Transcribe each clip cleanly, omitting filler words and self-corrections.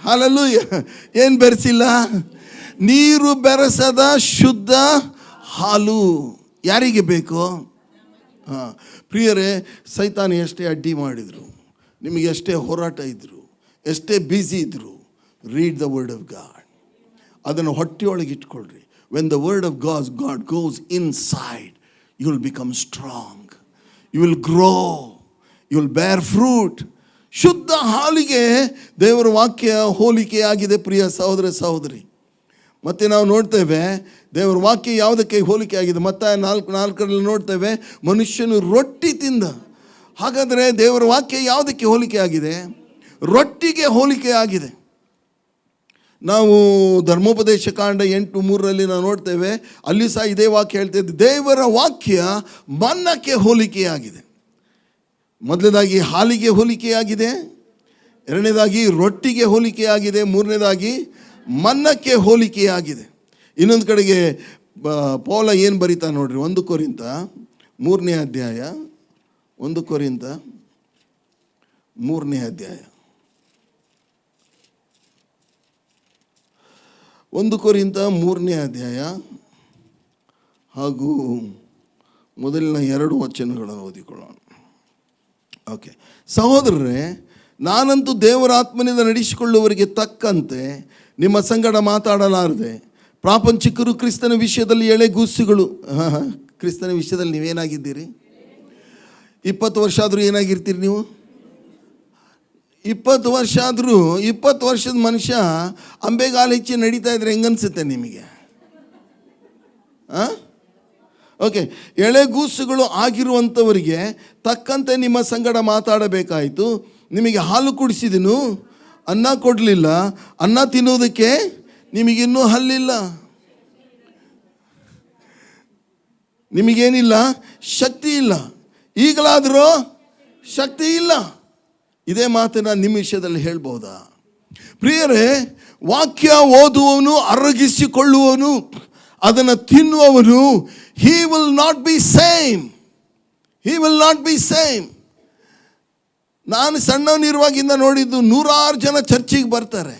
Hallelujah. ಏನು ಬೆರೆಸಿಲ್ಲ? ನೀರು ಬೆರೆಸದ ಶುದ್ಧ ಹಾಲು ಯಾರಿಗೆ ಬೇಕು? ಪ್ರಿಯರೇ, ಸೈತಾನ ಎಷ್ಟೇ ಅಡ್ಡಿ ಮಾಡಿದರು, ನಿಮಗೆ ಎಷ್ಟೇ ಹೋರಾಟ ಇದ್ದರು, ಎಷ್ಟೇ ಬ್ಯುಸಿ ಇದ್ದರು, read the word of God. ಅದನ್ನು ಹೊಟ್ಟೆಯೊಳಗೆ ಇಟ್ಕೊಳ್ರಿ. When the word of God goes inside, you will become strong, you will grow, you will bear fruit. ಶುದ್ಧ ಹಾಲಿಗೆ ದೇವರ ವಾಕ್ಯ ಹೋಲಿಕೆಯಾಗಿದೆ ಪ್ರಿಯ ಸಹೋದರ ಸಹೋದರಿ. ಮತ್ತು ನಾವು ನೋಡ್ತೇವೆ ದೇವರ ವಾಕ್ಯ ಯಾವುದಕ್ಕೆ ಹೋಲಿಕೆ ಆಗಿದೆ. ಮತ್ತಾಯ 4:4 ನೋಡ್ತೇವೆ, ಮನುಷ್ಯನು ರೊಟ್ಟಿ ತಿಂದ. ಹಾಗಾದರೆ ದೇವರ ವಾಕ್ಯ ಯಾವುದಕ್ಕೆ ಹೋಲಿಕೆ ಆಗಿದೆ? ರೊಟ್ಟಿಗೆ ಹೋಲಿಕೆ ಆಗಿದೆ. ನಾವು ಧರ್ಮೋಪದೇಶ ಕಾಂಡ 8:3 ನಾವು ನೋಡ್ತೇವೆ, ಅಲ್ಲಿ ಸಹ ಇದೇ ವಾಕ್ಯ ಹೇಳ್ತೇವೆ, ದೇವರ ವಾಕ್ಯ ಮನ್ನಕ್ಕೆ ಹೋಲಿಕೆಯಾಗಿದೆ. ಮೊದಲನೇದಾಗಿ ಹಾಲಿಗೆ ಹೋಲಿಕೆಯಾಗಿದೆ, ಎರಡನೇದಾಗಿ ರೊಟ್ಟಿಗೆ ಹೋಲಿಕೆಯಾಗಿದೆ, ಮೂರನೇದಾಗಿ ಮನ್ನಕ್ಕೆ ಹೋಲಿಕೆಯಾಗಿದೆ. ಇನ್ನೊಂದು ಕಡೆಗೆ ಪೌಲ ಏನು ಬರೀತಾ ನೋಡ್ರಿ, 1 ಕೊರಿಂಥ 3ನೇ ಅಧ್ಯಾಯ, 1 ಕೊರಿಂಥ 3ನೇ ಅಧ್ಯಾಯ, 1 ಕೊರಿಂಥ 3ನೇ ಅಧ್ಯಾಯ ಹಾಗೂ ಮೊದಲಿನ 2 ವಚನಗಳನ್ನು ಓದಿಕೊಳ್ಳೋಣ. ಓಕೆ. ಸಹೋದರರೇ, ನಾನಂತೂ ದೇವರ ಆತ್ಮನಿಂದ ನಡೆಸಿಕೊಳ್ಳುವವರಿಗೆ ತಕ್ಕಂತೆ ನಿಮ್ಮ ಸಂಗಡ ಮಾತಾಡಲಾರದೆ, ಪ್ರಾಪಂಚಿಕರು ಕ್ರಿಸ್ತನ ವಿಷಯದಲ್ಲಿ ಎಳೆಗೂಸುಗಳು. ಕ್ರಿಸ್ತನ ವಿಷಯದಲ್ಲಿ ನೀವೇನಾಗಿದ್ದೀರಿ? 20 ವರ್ಷ ಆದರೂ ಏನಾಗಿರ್ತೀರಿ ನೀವು? 20 ವರ್ಷ ಆದರೂ, 20 ವರ್ಷದ ಮನುಷ್ಯ ಅಂಬೆಗಾಲು ಹೆಚ್ಚಿ ನಡೀತಾ ಇದ್ರೆ ಹೆಂಗನ್ಸುತ್ತೆ ನಿಮಗೆ? ಓಕೆ. ಎಳೆಗೂಸುಗಳು ಆಗಿರುವಂಥವರಿಗೆ ತಕ್ಕಂತೆ ನಿಮ್ಮ ಸಂಗಡ ಮಾತಾಡಬೇಕಾಯಿತು. ನಿಮಗೆ ಹಾಲು ಕುಡಿಸಿದನು, ಅನ್ನ ಕೊಡಲಿಲ್ಲ. ಅನ್ನ ತಿನ್ನೋದಕ್ಕೆ ನಿಮಗಿನ್ನೂ ಹಲ್ಲಿಲ್ಲ, ನಿಮಗೇನಿಲ್ಲ? ಶಕ್ತಿ ಇಲ್ಲ. ಈಗಲಾದರೂ ಶಕ್ತಿ ಇಲ್ಲ. ಇದೇ ಮಾತನ್ನು ನಿಮ್ಮ ವಿಷಯದಲ್ಲಿ ಹೇಳ್ಬೋದಾ? ಪ್ರಿಯರೇ, ವಾಕ್ಯ ಓದುವವನು, ಅರಗಿಸಿಕೊಳ್ಳುವವನು, ಅದನ್ನು ತಿನ್ನುವವನು, he will not be same. He will not be same. ನಾನು ಸಣ್ಣವನಿರುವಾಗಿಂದ ನೋಡಿದ್ದು, 100 ಜನ ಚರ್ಚಿಗೆ ಬರ್ತಾರೆ,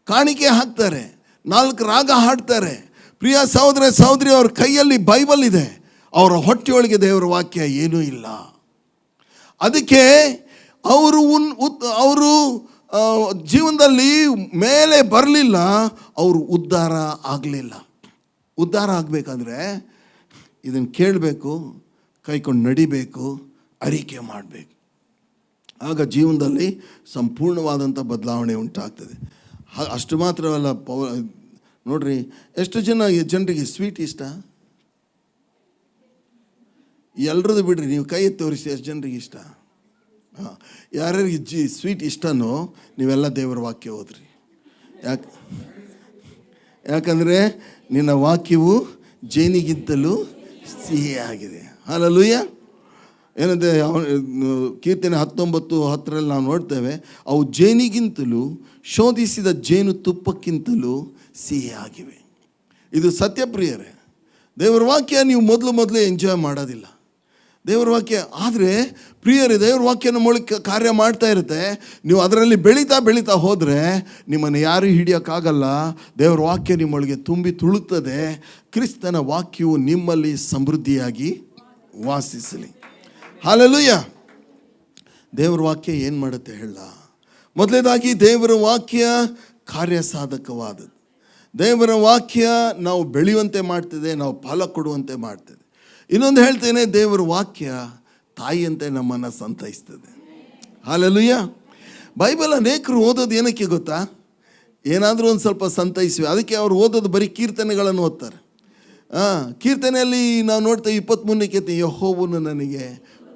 ಕಾಣಿಕೆ ಹಾಕ್ತಾರೆ, 4 ರಾಗ ಹಾಡ್ತಾರೆ. ಪ್ರಿಯ ಸಹೋದರ ಸಹೋದರಿ, ಅವ್ರ ಕೈಯಲ್ಲಿ ಬೈಬಲ್ ಇದೆ, ಅವರ ಹೊಟ್ಟೆಯೊಳಗೆ ದೇವರ ವಾಕ್ಯ ಏನೂ ಇಲ್ಲ. ಅದಕ್ಕೆ ಅವರು ಜೀವನದಲ್ಲಿ ಮೇಲೆ ಬರಲಿಲ್ಲ, ಅವರು ಉದ್ಧಾರ ಆಗಲಿಲ್ಲ. ಉದ್ಧಾರ ಆಗಬೇಕಾದ್ರೆ ಇದನ್ನು ಕೇಳಬೇಕು, ಕೈಕೊಂಡು ನಡಿಬೇಕು, ಅರಿಕೆ ಮಾಡಬೇಕು. ಆಗ ಜೀವನದಲ್ಲಿ ಸಂಪೂರ್ಣವಾದಂಥ ಬದಲಾವಣೆ ಉಂಟಾಗ್ತದೆ. ಅಷ್ಟು ಮಾತ್ರವಲ್ಲ, ನೋಡ್ರಿ, ಎಷ್ಟು ಜನರಿಗೆ ಸ್ವೀಟ್ ಇಷ್ಟ? ಎಲ್ರದ್ದು ಬಿಡ್ರಿ, ನೀವು ಕೈ ಎತ್ತಿ ತೋರಿಸಿ ಎಷ್ಟು ಜನರಿಗೆ ಇಷ್ಟ. ಯಾರ್ಯಾರಿಗೆ ಸ್ವೀಟ್ ಇಷ್ಟನೋ ನೀವೆಲ್ಲ ದೇವರ ವಾಕ್ಯ ಓದ್ರಿ. ಯಾಕಂದರೆ ನಿನ್ನ ವಾಕ್ಯವು ಜೇನಿಗಿಂತಲೂ ಸಿಹಿಯಾಗಿದೆ. ಹಲ್ಲೆಲೂಯಾ. ಏನಂದರೆ ಕೀರ್ತನೆ 19:10 ನಾವು ನೋಡ್ತೇವೆ, ಅವು ಜೇನಿಗಿಂತಲೂ ಶೋಧಿಸಿದ ಜೇನು ತುಪ್ಪಕ್ಕಿಂತಲೂ ಸಿಹಿಯಾಗಿವೆ. ಇದು ಸತ್ಯಪ್ರಿಯರೇ. ದೇವರ ವಾಕ್ಯ ನೀವು ಮೊದಲು ಎಂಜಾಯ್ ಮಾಡೋದಿಲ್ಲ. ದೇವರ ವಾಕ್ಯ ಆದರೆ ಪ್ರಿಯರೇ, ದೇವರ ವಾಕ್ಯನ ಮೂಲಕ ಕಾರ್ಯ ಮಾಡ್ತಾ ಇರುತ್ತೆ. ನೀವು ಅದರಲ್ಲಿ ಬೆಳೀತಾ ಹೋದರೆ ನಿಮ್ಮನ್ನು ಯಾರೂ ಹಿಡಿಯೋಕ್ಕಾಗಲ್ಲ. ದೇವರ ವಾಕ್ಯ ನಿಮ್ಮೊಳಗೆ ತುಂಬಿ ತುಳುಕ್ತದೆ. ಕ್ರಿಸ್ತನ ವಾಕ್ಯವು ನಿಮ್ಮಲ್ಲಿ ಸಮೃದ್ಧಿಯಾಗಿ ವಾಸಿಸಲಿ. ಹಲ್ಲೆಲೂಯಾ. ದೇವರ ವಾಕ್ಯ ಏನು ಮಾಡುತ್ತೆ ಹೇಳ? ಮೊದಲನೇದಾಗಿ ದೇವರ ವಾಕ್ಯ ಕಾರ್ಯಸಾಧಕವಾದದ್ದು. ದೇವರ ವಾಕ್ಯ ನಾವು ಬೆಳೆಯುವಂತೆ ಮಾಡ್ತದೆ, ನಾವು ಫಲ ಕೊಡುವಂತೆ ಮಾಡ್ತದೆ. ಇನ್ನೊಂದು ಹೇಳ್ತೇನೆ, ದೇವರ ವಾಕ್ಯ ತಾಯಿಯಂತೆ ನಮ್ಮನ್ನು ಸಂತೈಸ್ತದೆ. ಹಲ್ಲೆಲೂಯಾ. ಬೈಬಲ್ ಅನೇಕರು ಓದೋದು ಏನಕ್ಕೆ ಗೊತ್ತಾ? ಏನಾದರೂ ಒಂದು ಸ್ವಲ್ಪ ಸಂತೈಸಿವೆ. ಅದಕ್ಕೆ ಅವರು ಓದೋದು ಬರೀ ಕೀರ್ತನೆಗಳನ್ನು ಓದ್ತಾರೆ. ಕೀರ್ತನೆಯಲ್ಲಿ ನಾವು ನೋಡ್ತೇವೆ 23ನೇ ಯೆಹೋವನು ನನಗೆ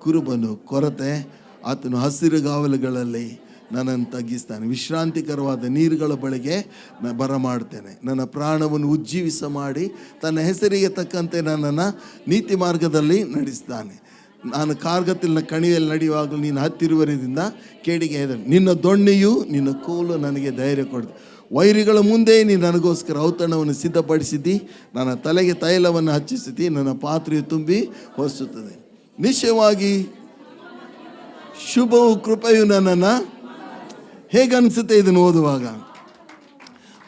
ಕುರುಬನು, ಕೊರತೆ ಆತನು ಹಸಿರುಗಾವಲುಗಳಲ್ಲಿ ನನ್ನನ್ನು ತಗ್ಗಿಸ್ತಾನೆ, ವಿಶ್ರಾಂತಿಕರವಾದ ನೀರುಗಳ ಬಳಿಗೆ ಬರಮಾಡ್ತೇನೆ, ನನ್ನ ಪ್ರಾಣವನ್ನು ಉಜ್ಜೀವಿಸ ಮಾಡಿ ತನ್ನ ಹೆಸರಿಗೆ ತಕ್ಕಂತೆ ನನ್ನನ್ನು ನೀತಿ ಮಾರ್ಗದಲ್ಲಿ ನಡೆಸ್ತಾನೆ. ನಾನು ಕಾರ್ಗತ್ತಿನ ಕಣಿವೆಯಲ್ಲಿ ನಡೆಯುವಾಗಲೂ ನೀನು ಹತ್ತಿರುವರಿಂದ ಕೇಡಿಗೆ ಹೆದರಿ, ನಿನ್ನ ದೊಣ್ಣೆಯು ನಿನ್ನ ಕೋಲು ನನಗೆ ಧೈರ್ಯ ಕೊಡ್ತು. ವೈರಿಗಳ ಮುಂದೆ ನೀನು ನನಗೋಸ್ಕರ ಔತಣವನ್ನು ಸಿದ್ಧಪಡಿಸಿದ್ದಿ, ನನ್ನ ತಲೆಗೆ ತೈಲವನ್ನು ಹಚ್ಚಿಸಿದ್ದಿ, ನನ್ನ ಪಾತ್ರೆಯು ತುಂಬಿ ಹೊಸುತ್ತದೆ. ನಿಶ್ಚಯವಾಗಿ ಶುಭವು ಕೃಪೆಯು ನನ್ನನ್ನು ಹೇಗೆ ಅನಿಸುತ್ತೆ ಇದನ್ನು ಓದುವಾಗ?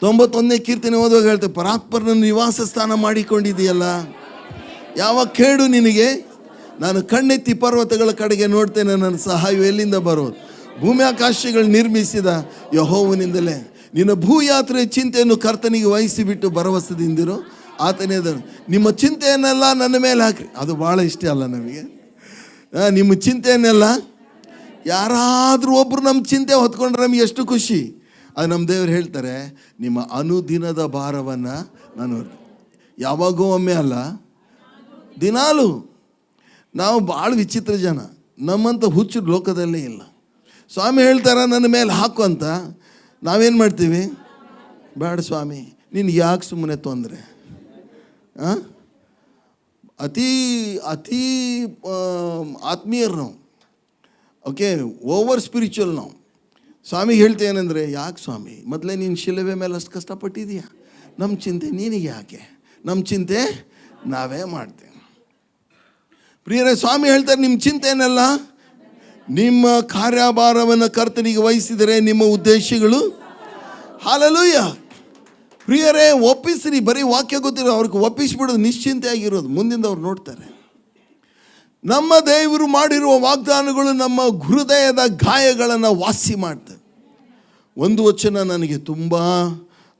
91ನೇ ಕೀರ್ತನೆ ಓದುವಾಗ ಹೇಳ್ತೇವೆ, ಪರಾತ್ಪರನ ನಿವಾಸ ಸ್ಥಾನ ಮಾಡಿಕೊಂಡಿದೆಯಲ್ಲ, ಯಾವ ಕೇಡು ನಿನಗೆ? ನಾನು ಕಣ್ಣೆತ್ತಿ ಪರ್ವತಗಳ ಕಡೆಗೆ ನೋಡ್ತೇನೆ, ನನ್ನ ಸಹಾಯವು ಎಲ್ಲಿಂದ ಬರೋದು? ಭೂಮಿ ಆಕಾಶಗಳು ನಿರ್ಮಿಸಿದ ಯೆಹೋವನಿಂದಲೇ. ನಿನ್ನ ಭೂಯಾತ್ರೆ ಚಿಂತೆಯನ್ನು ಕರ್ತನಿಗೆ ವಹಿಸಿಬಿಟ್ಟು ಭರವಸೆದಿಂದಿರು, ಆತನೇ ಅದನ್ನು. ನಿಮ್ಮ ಚಿಂತೆಯನ್ನೆಲ್ಲ ನನ್ನ ಮೇಲೆ ಹಾಕ್ರಿ. ಅದು ಭಾಳ ಇಷ್ಟ ಅಲ್ಲ ನಮಗೆ. ನಿಮ್ಮ ಚಿಂತೆಯನ್ನೆಲ್ಲ ಯಾರಾದರೂ ಒಬ್ಬರು ನಮ್ಮ ಚಿಂತೆ ಹೊತ್ಕೊಂಡ್ರೆ ನಮಗೆ ಎಷ್ಟು ಖುಷಿ. ಅದು ನಮ್ಮ ದೇವರು ಹೇಳ್ತಾರೆ, ನಿಮ್ಮ ಅನುದಿನದ ಭಾರವನ್ನು ನಾನು ಯಾವಾಗೋ ಒಮ್ಮೆ ಅಲ್ಲ, ದಿನಾಲು. ನಾವು ಭಾಳ ವಿಚಿತ್ರ ಜನ, ನಮ್ಮಂಥ ಹುಚ್ಚು ಲೋಕದಲ್ಲೇ ಇಲ್ಲ. ಸ್ವಾಮಿ ಹೇಳ್ತಾರೆ ನನ್ನ ಮೇಲೆ ಹಾಕು ಅಂತ, ನಾವೇನು ಮಾಡ್ತೀವಿ? ಬೇಡ ಸ್ವಾಮಿ, ನಿನ್ಗೆ ಯಾಕೆ ಸುಮ್ಮನೆ ತೊಂದರೆ? ಅತಿ ಅತಿ ಆತ್ಮೀಯರು ನಾವು, ಓಕೆ, ಓವರ್ ಸ್ಪಿರಿಚುವಲ್ ನಾವು. ಸ್ವಾಮಿಗೆ ಹೇಳ್ತೇನೆಂದರೆ, ಯಾಕೆ ಸ್ವಾಮಿ, ಮೊದಲೇ ನೀನು ಶಿಲುಬೆ ಮೇಲೆ ಅಷ್ಟು ಕಷ್ಟಪಟ್ಟಿದೀಯಾ, ನಮ್ಮ ಚಿಂತೆ ನಿನಗೆ ಯಾಕೆ? ನಮ್ಮ ಚಿಂತೆ ನಾವೇ ಮಾಡ್ತೇವೆ. ಪ್ರಿಯರೇ, ಸ್ವಾಮಿ ಹೇಳ್ತಾರೆ, ನಿಮ್ಮ ಚಿಂತೆಯನ್ನೆಲ್ಲ, ನಿಮ್ಮ ಕಾರ್ಯಭಾರವನ್ನು ಕರ್ತನಿಗೆ ವಹಿಸಿದರೆ ನಿಮ್ಮ ಉದ್ದೇಶಗಳು. ಹಲ್ಲೆಲೂಯಾ. ಪ್ರಿಯರೇ, ಒಪ್ಪಿಸ್ರಿ. ಬರೀ ವಾಕ್ಯ ಗೊತ್ತಿರೋ ಅವ್ರಿಗೆ ಒಪ್ಪಿಸ್ಬಿಡೋದು, ನಿಶ್ಚಿಂತೆ ಆಗಿರೋದು, ಮುಂದಿಂದ ಅವ್ರು ನೋಡ್ತಾರೆ. ನಮ್ಮ ದೇವರು ಮಾಡಿರುವ ವಾಗ್ದಾನಗಳು ನಮ್ಮ ಹೃದಯದ ಗಾಯಗಳನ್ನು ವಾಸಿ ಮಾಡ್ತವೆ. ಒಂದು ವಚನ ನನಗೆ ತುಂಬ,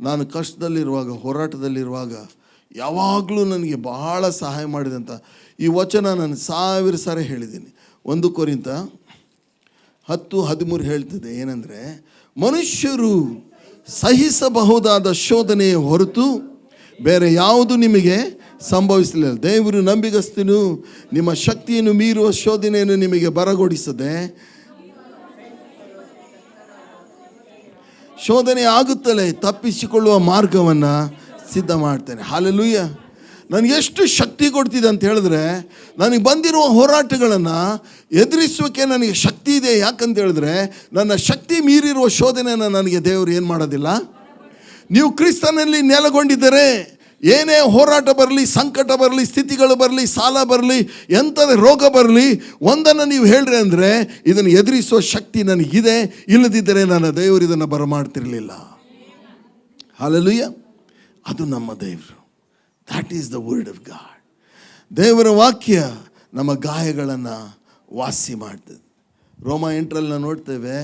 ನಾನು ಕಷ್ಟದಲ್ಲಿರುವಾಗ, ಹೋರಾಟದಲ್ಲಿರುವಾಗ ಯಾವಾಗಲೂ ನನಗೆ ಬಹಳ ಸಹಾಯ ಮಾಡಿದಂಥ ಈ ವಚನ ನಾನು 1000 ಸಾರಿ ಹೇಳಿದ್ದೀನಿ. 1 ಕೊರಿಂಥ 10:13 ಹೇಳ್ತಿದೆ, ಏನಂದರೆ, ಮನುಷ್ಯರು ಸಹಿಸಬಹುದಾದ ಶೋಧನೆಯ ಹೊರತು ಬೇರೆ ಯಾವುದು ನಿಮಗೆ ಸಂಭವಿಸಲಿಲ್ಲ. ದೇವರು ನಂಬಿಗಸ್ತನು, ನಿಮ್ಮ ಶಕ್ತಿಯನ್ನು ಮೀರುವ ಶೋಧನೆಯನ್ನು ನಿಮಗೆ ಬರಗೊಡಿಸದೆ ಶೋಧನೆ ಆಗುತ್ತಲೇ ತಪ್ಪಿಸಿಕೊಳ್ಳುವ ಮಾರ್ಗವನ್ನು ಸಿದ್ಧ ಮಾಡ್ತೇನೆ. ಹಲ್ಲೆಲೂಯಾ. ನನಗೆ ಎಷ್ಟು ಶಕ್ತಿ ಕೊಡ್ತಿದೆ ಅಂತ ಹೇಳಿದ್ರೆ, ನನಗೆ ಬಂದಿರುವ ಹೋರಾಟಗಳನ್ನು ಎದುರಿಸೋಕ್ಕೆ ನನಗೆ ಶಕ್ತಿ ಇದೆ. ಯಾಕಂತ ಹೇಳಿದ್ರೆ, ನನ್ನ ಶಕ್ತಿ ಮೀರಿರುವ ಶೋಧನೆಯನ್ನು ನನಗೆ ದೇವರು ಏನು ಮಾಡೋದಿಲ್ಲ. ನೀವು ಕ್ರಿಸ್ತನಲ್ಲಿ ನೆಲೆಗೊಂಡಿದ್ದರೆ ಏನೇ ಹೋರಾಟ ಬರಲಿ, ಸಂಕಟ ಬರಲಿ, ಸ್ಥಿತಿಗಳು ಬರಲಿ, ಸಾಲ ಬರಲಿ, ಎಂಥದೇ ರೋಗ ಬರಲಿ, ಒಂದನ್ನು ನೀವು ಹೇಳ್ರಿ ಅಂದರೆ, ಇದನ್ನು ಎದುರಿಸುವ ಶಕ್ತಿ ನನಗಿದೆ, ಇಲ್ಲದಿದ್ದರೆ ನನ್ನ ದೇವರು ಇದನ್ನು ಬರಮಾಡ್ತಿರಲಿಲ್ಲ. ಹಲ್ಲೆಲೂಯಾ. ಅದು ನಮ್ಮ ದೇವರು. That is the word of god. ದೇವರ ವಾಕ್ಯ ನಮ್ಮ ಗಾಯಗಳನ್ನು ವಾಸಿ ಮಾಡ್ತದೆ. ರೋಮ 8ರಲ್ಲಿ ನಾವು ನೋಡ್ತೇವೆ,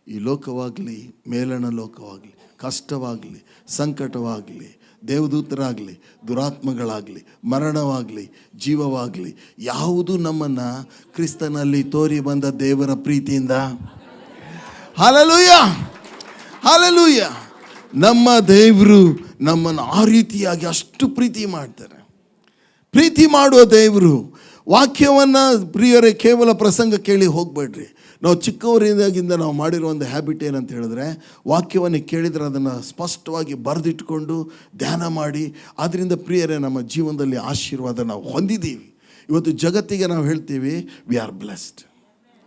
ಈ ಲೋಕವಾಗಲಿ, ಮೇಲಣ ಲೋಕವಾಗಲಿ, ಕಷ್ಟವಾಗಲಿ, ಸಂಕಟವಾಗಲಿ, ದೇವದೂತರಾಗಲಿ, ದುರಾತ್ಮಗಳಾಗಲಿ, ಮರಣವಾಗಲಿ, ಜೀವವಾಗಲಿ, ಯಾವುದು ನಮ್ಮನ್ನು ಕ್ರಿಸ್ತನಲ್ಲಿ ತೋರಿ ಬಂದ ದೇವರ ಪ್ರೀತಿಯಿಂದ. Hallelujah, hallelujah. ನಮ್ಮ ದೇವರು ನಮ್ಮನ್ನು ಆ ರೀತಿಯಾಗಿ ಅಷ್ಟು ಪ್ರೀತಿ ಮಾಡ್ತಾರೆ. ಪ್ರೀತಿ ಮಾಡುವ ದೇವರು. ವಾಕ್ಯವನ್ನು ಪ್ರಿಯರೇ, ಕೇವಲ ಪ್ರಸಂಗ ಕೇಳಿ ಹೋಗಬೇಡ್ರಿ. ನಾವು ಚಿಕ್ಕವರಿಂದಾಗಿಂದ ನಾವು ಮಾಡಿರೋ ಒಂದು ಹ್ಯಾಬಿಟ್ ಏನಂತ ಹೇಳಿದ್ರೆ, ವಾಕ್ಯವನ್ನು ಕೇಳಿದರೆ ಅದನ್ನು ಸ್ಪಷ್ಟವಾಗಿ ಬರೆದಿಟ್ಕೊಂಡು ಧ್ಯಾನ ಮಾಡಿ, ಅದರಿಂದ ಪ್ರಿಯರೇ ನಮ್ಮ ಜೀವನದಲ್ಲಿ ಆಶೀರ್ವಾದ ನಾವು ಹೊಂದಿದ್ದೀವಿ. ಇವತ್ತು ಜಗತ್ತಿಗೆ ನಾವು ಹೇಳ್ತೀವಿ, we are blessed.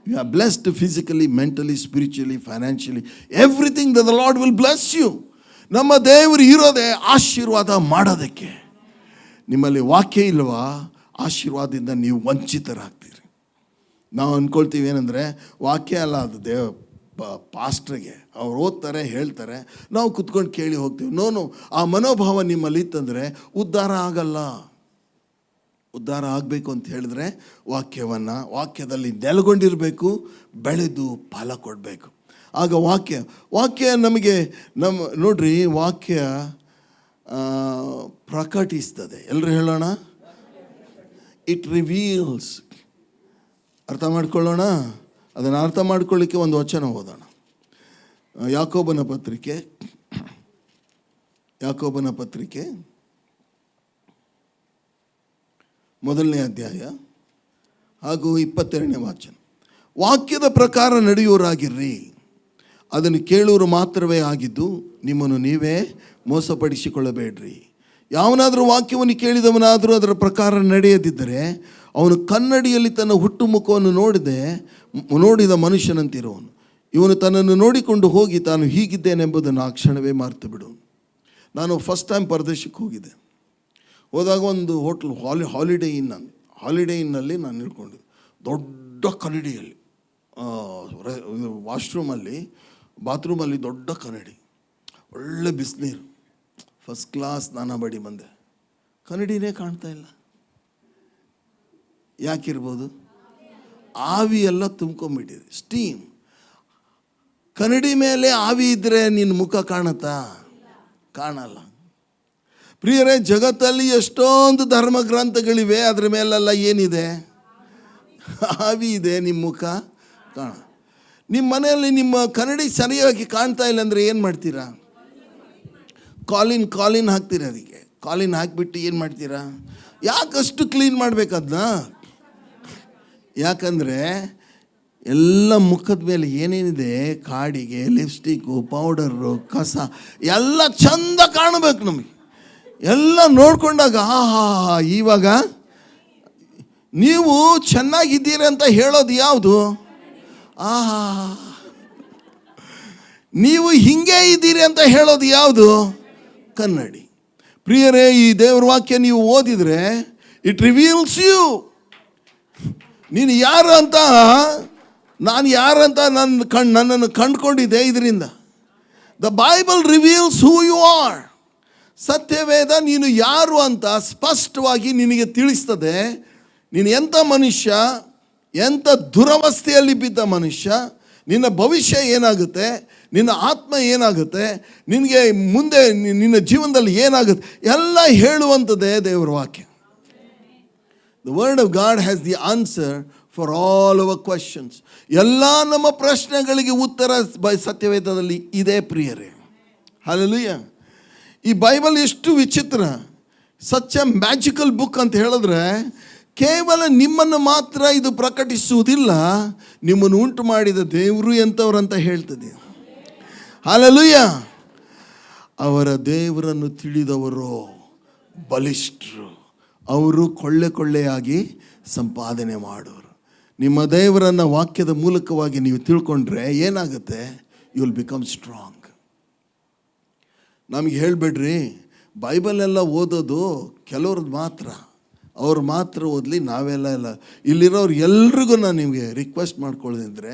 We are blessed physically, mentally, spiritually, financially, everything the Lord will bless you. ನಮ್ಮ ದೇವರು ಇರೋದೇ ಆಶೀರ್ವಾದ ಮಾಡೋದಕ್ಕೆ. ನಿಮ್ಮಲ್ಲಿ ವಾಕ್ಯ ಇಲ್ವಾ, ಆಶೀರ್ವಾದದಿಂದ ನೀವು ವಂಚಿತರಾಗ್ತೀರಿ. ನಾವು ಅಂದ್ಕೊಳ್ತೀವಿ ಏನಂದರೆ, ವಾಕ್ಯ ಅಲ್ಲ ಅದು ಪಾಸ್ಟ್ರಿಗೆ, ಅವ್ರು ಓದ್ತಾರೆ, ಹೇಳ್ತಾರೆ, ನಾವು ಕುತ್ಕೊಂಡು ಕೇಳಿ ಹೋಗ್ತೀವಿ. ನೋನು ಆ ಮನೋಭಾವ ನಿಮ್ಮಲ್ಲಿ ಇತ್ತಂದರೆ ಉದ್ಧಾರ ಆಗಲ್ಲ. ಉದ್ಧಾರ ಆಗಬೇಕು ಅಂತ ಹೇಳಿದ್ರೆ ವಾಕ್ಯದಲ್ಲಿ ನೆಲೆಗೊಂಡಿರಬೇಕು, ಬೆಳೆದು ಫಲ ಕೊಡಬೇಕು. ಆಗ ವಾಕ್ಯ ನಮಗೆ ನೋಡ್ರಿ, ವಾಕ್ಯ ಪ್ರಕಟಿಸ್ತದೆ. ಎಲ್ಲರೂ ಹೇಳೋಣ, ಇಟ್ ರಿವೀಲ್ಸ್. ಅರ್ಥ ಮಾಡ್ಕೊಳ್ಳೋಣ. ಅದನ್ನು ಅರ್ಥ ಮಾಡ್ಕೊಳ್ಳಿಕ್ಕೆ ಒಂದು ವಚನ ಓದೋಣ. ಯಾಕೋಬನ ಪತ್ರಿಕೆ 1ನೇ ಅಧ್ಯಾಯ ಹಾಗೂ 22ನೇ ವಚನ. ವಾಕ್ಯದ ಪ್ರಕಾರ ನಡೆಯುವರಾಗಿರ್ರಿ, ಅದನ್ನು ಕೇಳುವರು ಮಾತ್ರವೇ ಆಗಿದ್ದು ನಿಮ್ಮನ್ನು ನೀವೇ ಮೋಸಪಡಿಸಿಕೊಳ್ಳಬೇಡ್ರಿ. ಯಾವನಾದರೂ ವಾಕ್ಯವನ್ನು ಕೇಳಿದವನಾದರೂ ಅದರ ಪ್ರಕಾರ ನಡೆಯದಿದ್ದರೆ ಅವನು ಕನ್ನಡಿಯಲ್ಲಿ ತನ್ನ ಹುಟ್ಟು ಮುಖವನ್ನು ನೋಡಿದ ಮನುಷ್ಯನಂತಿರುವನು. ಇವನು ತನ್ನನ್ನು ನೋಡಿಕೊಂಡು ಹೋಗಿ ತಾನು ಹೀಗಿದ್ದೇನೆಂಬುದನ್ನು ಆ ಕ್ಷಣವೇ ಮರೆತು ಬಿಡು. ನಾನು ಫಸ್ಟ್ ಟೈಮ್ ಪರದೇಶಕ್ಕೆ ಹೋದಾಗ ಒಂದು ಹೋಟ್ಲ್ ಹಾಲಿಡೇ ಇನ್ನಲ್ಲಿ ನಾನು ನಿಲ್ಕೊಂಡಿದ್ದೆ. ದೊಡ್ಡ ಕನ್ನಡಿಯಲ್ಲಿ ವಾಶ್ರೂಮಲ್ಲಿ ಬಾತ್ರೂಮಲ್ಲಿ ದೊಡ್ಡ ಕನ್ನಡಿ, ಒಳ್ಳೆ ಬಿಸಿನೀರು, ಫಸ್ಟ್ ಕ್ಲಾಸ್ ಸ್ನಾನ ಮಾಡಿ ಬಂದೆ, ಕನ್ನಡಿನೇ ಕಾಣ್ತಾ ಇಲ್ಲ. ಯಾಕಿರ್ಬೋದು? ಆವಿ ಎಲ್ಲ ತುಂಬ್ಕೊಂಡ್ಬಿಟ್ಟಿದೆ, ಸ್ಟೀಮ್. ಕನ್ನಡಿ ಮೇಲೆ ಆವಿ ಇದ್ದರೆ ನಿನ್ನ ಮುಖ ಕಾಣುತ್ತಾ? ಕಾಣಲ್ಲ. ಪ್ರಿಯರೇ, ಜಗತ್ತಲ್ಲಿ ಎಷ್ಟೊಂದು ಧರ್ಮ ಗ್ರಂಥಗಳಿವೆ, ಅದ್ರ ಮೇಲೆಲ್ಲ ಏನಿದೆ? ಆವಿ ಇದೆ. ನಿಮ್ಮ ಮುಖ ಕಾಣ. ನಿಮ್ಮ ಮನೆಯಲ್ಲಿ ನಿಮ್ಮ ಕನ್ನಡಿ ಸರಿಯಾಗಿ ಕಾಣ್ತಾ ಇಲ್ಲ ಅಂದರೆ ಏನು ಮಾಡ್ತೀರಾ? ಕಾಲಿನ್ ಹಾಕ್ತೀರಾ. ಅದಕ್ಕೆ ಕಾಲಿನ್ ಹಾಕಿಬಿಟ್ಟು ಏನು ಮಾಡ್ತೀರಾ? ಯಾಕಷ್ಟು ಕ್ಲೀನ್ ಮಾಡಬೇಕದನ್ನ? ಯಾಕಂದರೆ ಎಲ್ಲ ಮುಖದ ಮೇಲೆ ಏನೇನಿದೆ, ಕಾಡಿಗೆ, ಲಿಪ್ಸ್ಟಿಕ್ಕು, ಪೌಡರು, ಕಸ ಎಲ್ಲ ಚಂದ ಕಾಣಬೇಕು ನಮಗೆ. ಎಲ್ಲ ನೋಡ್ಕೊಂಡಾಗ ಆಹಾ, ಇವಾಗ ನೀವು ಚೆನ್ನಾಗಿದ್ದೀರಿ ಅಂತ ಹೇಳೋದು ಯಾವುದು? ಆಹಾ, ನೀವು ಹಿಂಗೆ ಇದ್ದೀರಿ ಅಂತ ಹೇಳೋದು ಯಾವುದು? ಕನ್ನಡಿ. ಪ್ರಿಯರೇ, ಈ ದೇವರ ವಾಕ್ಯ ನೀವು ಓದಿದರೆ ಇಟ್ ರಿವೀಲ್ಸ್ ಯು. ನೀನು ಯಾರು ಅಂತ, ನಾನು ಯಾರಂತ ನನ್ನನ್ನು ಕಂಡುಕೊಂಡಿದ್ದೆ ಇದರಿಂದ. The Bible reveals who you are. ಸತ್ಯವೇದ ನೀನು ಯಾರು ಅಂತ ಸ್ಪಷ್ಟವಾಗಿ ನಿನಗೆ ತಿಳಿಸ್ತದೆ. ನೀನು ಎಂಥ ಮನುಷ್ಯ, ಎಂಥ ದುರವಸ್ಥೆಯಲ್ಲಿ ಬಿದ್ದ ಮನುಷ್ಯ, ನಿನ್ನ ಭವಿಷ್ಯ ಏನಾಗುತ್ತೆ, ನಿನ್ನ ಆತ್ಮ ಏನಾಗುತ್ತೆ, ನಿನಗೆ ಮುಂದೆ ನಿನ್ನ ಜೀವನದಲ್ಲಿ ಏನಾಗುತ್ತೆ ಎಲ್ಲ ಹೇಳುವಂಥದ್ದೇ ದೇವರ ವಾಕ್ಯ. The word of God has the answer for all our questions. ಎಲ್ಲ ನಮ್ಮ ಪ್ರಶ್ನೆಗಳಿಗೆ ಉತ್ತರ ಸತ್ಯವೇದದಲ್ಲಿ ಇದೆ ಪ್ರಿಯರೇ. ಹಲ್ಲೆಲೂಯಾ. ಈ ಬೈಬಲ್ ಎಷ್ಟು ವಿಚಿತ್ರ, ಸಚ್ ಎ ಮ್ಯಾಜಿಕಲ್ ಬುಕ್ ಅಂತ ಹೇಳಿದ್ರೆ, ಕೇವಲ ನಿಮ್ಮನ್ನು ಮಾತ್ರ ಇದು ಪ್ರಕಟಿಸುವುದಿಲ್ಲ, ನಿಮ್ಮನ್ನು ಉಂಟು ಮಾಡಿದ ದೇವರು ಎಂಥವ್ರಂತ ಹೇಳ್ತದೆ. ಹಲ್ಲೆಲೂಯಾ. ಅವರ ದೇವರನ್ನು ತಿಳಿದವರು ಬಲಿಷ್ಠರು, ಅವರು ಕೊಳ್ಳೆಯಾಗಿ ಸಂಪಾದನೆ ಮಾಡೋರು. ನಿಮ್ಮ ದೇವರನ್ನು ವಾಕ್ಯದ ಮೂಲಕವಾಗಿ ನೀವು ತಿಳ್ಕೊಂಡ್ರೆ ಏನಾಗುತ್ತೆ? You will become strong. ನಮಗೆ ಹೇಳಬೇಡ್ರಿ, ಬೈಬಲೆಲ್ಲ ಓದೋದು ಕೆಲವ್ರದ್ದು ಮಾತ್ರ, ಅವ್ರು ಮಾತ್ರ ಓದಲಿ, ನಾವೆಲ್ಲ ಇಲ್ಲ. ಇಲ್ಲಿರೋರು ಎಲ್ರಿಗೂ ನಾನು ನಿಮಗೆ ರಿಕ್ವೆಸ್ಟ್ ಮಾಡ್ಕೊಳ್ಳೋದಂದರೆ,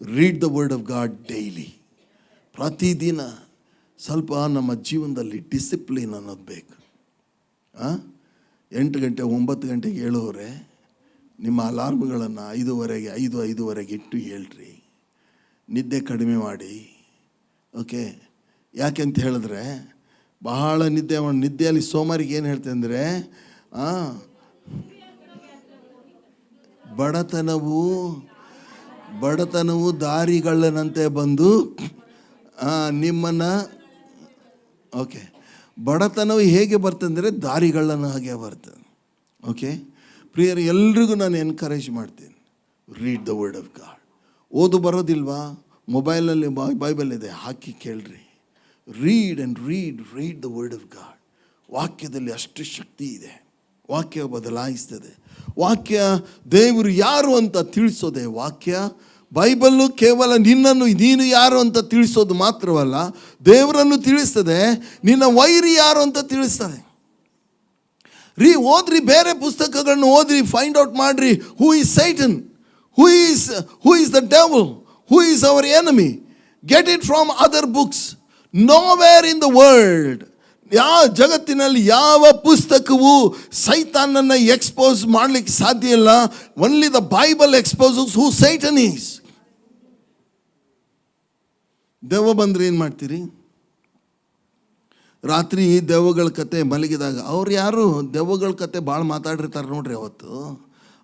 read the word of God daily. ಪ್ರತಿದಿನ ಸ್ವಲ್ಪ ನಮ್ಮ ಜೀವನದಲ್ಲಿ ಡಿಸಿಪ್ಲಿನ್ ಅನ್ನೋದು ಬೇಕು. 8 ಗಂಟೆ 9 ಗಂಟೆಗೆ ಹೇಳೋರೆ ನಿಮ್ಮ ಅಲಾರ್ಮ್ಗಳನ್ನು 5:05 ಇಟ್ಟು ಹೇಳ್ರಿ. ನಿದ್ದೆ ಕಡಿಮೆ ಮಾಡಿ. ಓಕೆ, ಯಾಕೆಂತ ಹೇಳಿದ್ರೆ ಬಹಳ ನಿದ್ದೆಯಲ್ಲಿ ಸೋಮಾರಿಗೆ ಏನು ಹೇಳ್ತೆ ಅಂದರೆ, ಬಡತನವು ದಾರಿಗಳಂತೆ ಬಂದು ನಿಮ್ಮನ್ನು, ಓಕೆ, ಬಡತನವು ಹೇಗೆ ಬರ್ತಂದರೆ ದಾರಿಗಳನ್ನು ಹಾಗೆ ಬರ್ತದೆ. ಓಕೆ ಪ್ರಿಯರು, ಎಲ್ರಿಗೂ ನಾನು ಎನ್ಕರೇಜ್ ಮಾಡ್ತೀನಿ, read the word of god. ಓದು ಬರೋದಿಲ್ವಾ? ಮೊಬೈಲಲ್ಲಿ ಬೈಬಲ್ ಇದೆ, ಹಾಕಿ ಕೇಳ್ರಿ. Read the word of god. ವಾಕ್ಯದಲ್ಲಿ ಅಷ್ಟು ಶಕ್ತಿ ಇದೆ. ವಾಕ್ಯ ಬದಲಾಯಿಸ್ತದೆ. ವಾಕ್ಯ ದೇವರು ಯಾರು ಅಂತ ತಿಳಿಸೋದೆ ವಾಕ್ಯ. ಬೈಬಲ್ಲು ಕೇವಲ ನೀನು ಯಾರು ಅಂತ ತಿಳಿಸೋದು ಮಾತ್ರವಲ್ಲ, ದೇವರನ್ನು ತಿಳಿಸ್ತದೆ. ನಿನ್ನ ವೈರಿ ಯಾರು ಅಂತ ತಿಳಿಸ್ತದೆ. ಓದ್ರಿ, ಬೇರೆ ಪುಸ್ತಕಗಳನ್ನು ಓದ್ರಿ, ಫೈಂಡ್ ಔಟ್ ಮಾಡ್ರಿ. Who is Satan, who is the devil, who is our enemy. Get it from other books. Nowhere in the world, ಜಗತ್ತಿನಲ್ಲಿ ಯಾವ ಪುಸ್ತಕವು ಸೈತಾನನ್ನು ಎಕ್ಸ್ಪೋಸ್ ಮಾಡಲಿಕ್ಕೆ ಸಾಧ್ಯ ಇಲ್ಲ. Only the Bible ಎಕ್ಸ್ಪೋಸಸ್ who Satan is. ದೆವ್ವ ಬಂದರೆ ಏನು ಮಾಡ್ತೀರಿ? ರಾತ್ರಿ ದೆವ್ವಗಳ ಕತೆ ಮಲಗಿದಾಗ, ಅವ್ರು ಯಾರು ದೆವ್ವಗಳ ಕತೆ ಭಾಳ ಮಾತಾಡಿರ್ತಾರೆ ನೋಡ್ರಿ. ಅವತ್ತು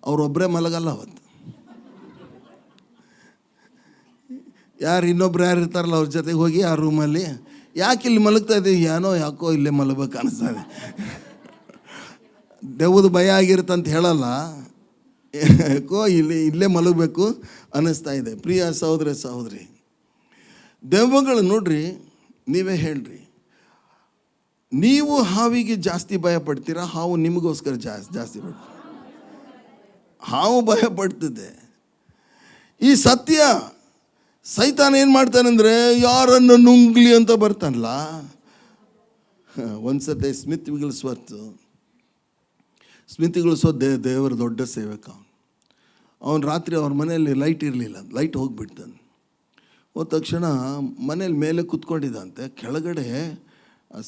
ಅವರೊಬ್ಬರೇ ಮಲಗಲ್ಲ. ಅವತ್ತು ಇನ್ನೊಬ್ರು ಯಾರು ಇರ್ತಾರಲ್ಲ, ಅವ್ರ ಜೊತೆಗೆ ಹೋಗಿ ಆ ರೂಮಲ್ಲಿ, ಯಾಕೆ ಇಲ್ಲಿ ಮಲಗ್ತಾ ಇದ್ದೀವಿ? ಯಾಕೋ ಇಲ್ಲೇ ಮಲಗಬೇಕು ಅನಿಸ್ತದೆ. ದೆವ್ವದ ಭಯ ಆಗಿರುತ್ತಂತ ಹೇಳಲ್ಲ, ಯಾಕೋ ಇಲ್ಲೇ ಮಲಗಬೇಕು ಅನ್ನಿಸ್ತಾ ಇದೆ. ಪ್ರಿಯ ಸಹೋದರಿ, ದೆವ್ವಗಳು ನೋಡ್ರಿ, ನೀವೇ ಹೇಳ್ರಿ, ನೀವು ಹಾವಿಗೆ ಜಾಸ್ತಿ ಭಯ ಪಡ್ತೀರಾ? ಹಾವು ನಿಮಗೋಸ್ಕರ ಜಾಸ್ತಿ ಪಡ್ತೀರ? ಹಾವು ಭಯ ಪಡ್ತದೆ. ಈ ಸತ್ಯ. ಸೈತಾನ ಏನು ಮಾಡ್ತಾನಂದರೆ, ಯಾರನ್ನು ನುಂಗ್ಲಿ ಅಂತ ಬರ್ತಾನಲ್ಲ. ಒಂದ್ಸತಿ ಸ್ಮಿತ್ ವಿಗಲ್ಸ್ವರ್ತ್ ದೇವರ ದೊಡ್ಡ ಸೇವಕ. ಅವನು ರಾತ್ರಿ ಅವ್ರ ಮನೆಯಲ್ಲಿ ಲೈಟ್ ಇರಲಿಲ್ಲ, ಲೈಟ್ ಹೋಗಿಬಿಡ್ತಾನೆ. ಹೋದ ತಕ್ಷಣ ಮನೇಲಿ ಮೇಲೆ ಕೂತ್ಕೊಂಡಿದ್ದಂತೆ, ಕೆಳಗಡೆ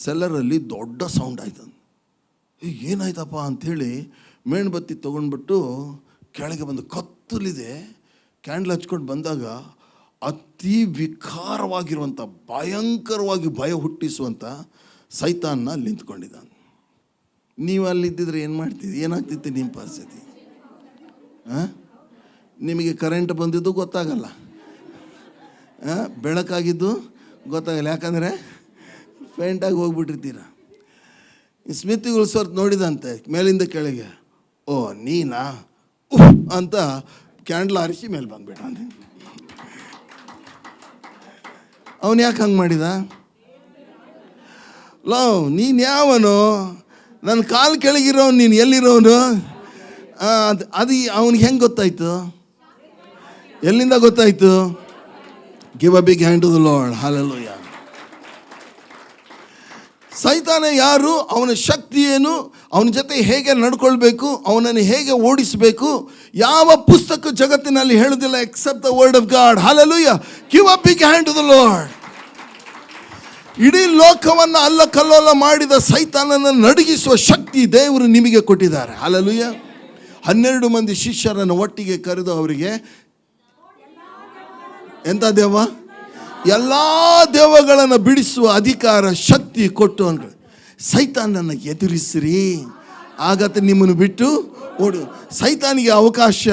ಸೆಲ್ಲರಲ್ಲಿ ದೊಡ್ಡ ಸೌಂಡ್ ಆಯ್ತು. ಏನಾಯ್ತಪ್ಪ ಅಂಥೇಳಿ ಮೇಣಬತ್ತಿ ತೊಗೊಂಡ್ಬಿಟ್ಟು ಕೆಳಗೆ ಬಂದು, ಕತ್ತಲಿದೆ, ಕ್ಯಾಂಡಲ್ ಹಚ್ಕೊಂಡು ಬಂದಾಗ ಅತಿ ವಿಕಾರವಾಗಿರುವಂಥ, ಭಯಂಕರವಾಗಿ ಭಯ ಹುಟ್ಟಿಸುವಂಥ ಸೈತಾನ್ನ ಅಲ್ಲಿ ನಿಂತ್ಕೊಂಡಿದ್ದಾನೆ. ನೀವು ಅಲ್ಲಿದ್ದಿದ್ರೆ ಏನು ಮಾಡ್ತಿದ್ದೆ? ಏನಾಗ್ತಿತ್ತು ನಿಮ್ಮ ಪರಿಸ್ಥಿತಿ? ನಿಮಗೆ ಕರೆಂಟ್ ಬಂದಿದ್ದು ಗೊತ್ತಾಗಲ್ಲ, ಬೆಳಕಾಗಿದ್ದು ಗೊತ್ತಾಗಲ್ಲ, ಯಾಕಂದರೆ ಫೇಂಟಾಗಿ ಹೋಗ್ಬಿಟ್ಟಿರ್ತೀರ. ಸ್ಮಿತಿಗಳು ಸ್ವರ್ತ್ ನೋಡಿದಂತೆ ಮೇಲಿಂದ ಕೆಳಗೆ, ಓ ನೀನಾ ಅಂತ ಕ್ಯಾಂಡ್ಲ್ ಆರಿಸಿ ಮೇಲೆ ಬಂದ್ಬಿಟ್ಟ. ಅವನು ಯಾಕೆ ಹಂಗೆ ಮಾಡಿದ? ಲವ್, ನೀನು ಯಾವನು? ನನ್ನ ಕಾಲು ಕೆಳಗಿರೋನು, ನೀನು ಎಲ್ಲಿರೋನು? ಅದು ಅವನಿಗೆ ಹೆಂಗೆ ಗೊತ್ತಾಯ್ತು? ಎಲ್ಲಿಂದ ಗೊತ್ತಾಯ್ತು? Give a big hand to the Lord. Hallelujah. ಸೈತಾನ ಯಾರು, ಅವನ ಶಕ್ತಿ ಏನು, ಅವನ ಜೊತೆ ಹೇಗೆ ನಡ್ಕೊಳ್ಬೇಕು, ಅವನನ್ನು ಹೇಗೆ ಓಡಿಸಬೇಕು, ಯಾವ ಪುಸ್ತಕ ಜಗತ್ತಿನಲ್ಲಿ ಹೇಳುವುದಿಲ್ಲ except the word of God. Hallelujah. Give a big hand to the Lord. ಇಡೀ ಲೋಕವನ್ನು ಅಲ್ಲ ಕಲ್ಲೋಲ ಮಾಡಿದ ಸೈತಾನನ್ನು ನಡಗಿಸುವ ಶಕ್ತಿ ದೇವರು ನಿಮಗೆ ಕೊಟ್ಟಿದ್ದಾರೆ. ಹಲ್ಲೆಲೂಯಾ. 12 ಮಂದಿ ಶಿಷ್ಯರನ್ನು ಒಟ್ಟಿಗೆ ಕರೆದು ಅವರಿಗೆ ಎಂಥ ದೇವ? ಎಲ್ಲ ದೇವಗಳನ್ನು ಬಿಡಿಸುವ ಅಧಿಕಾರ, ಶಕ್ತಿ ಕೊಟ್ಟು ಅಂದ್ಗಳು. ಸೈತಾನನ್ನು ಎದುರಿಸ್ರಿ, ಆಗತ್ತೆ ನಿಮ್ಮನ್ನು ಬಿಟ್ಟು ಓಡು. ಸೈತಾನಿಗೆ ಅವಕಾಶ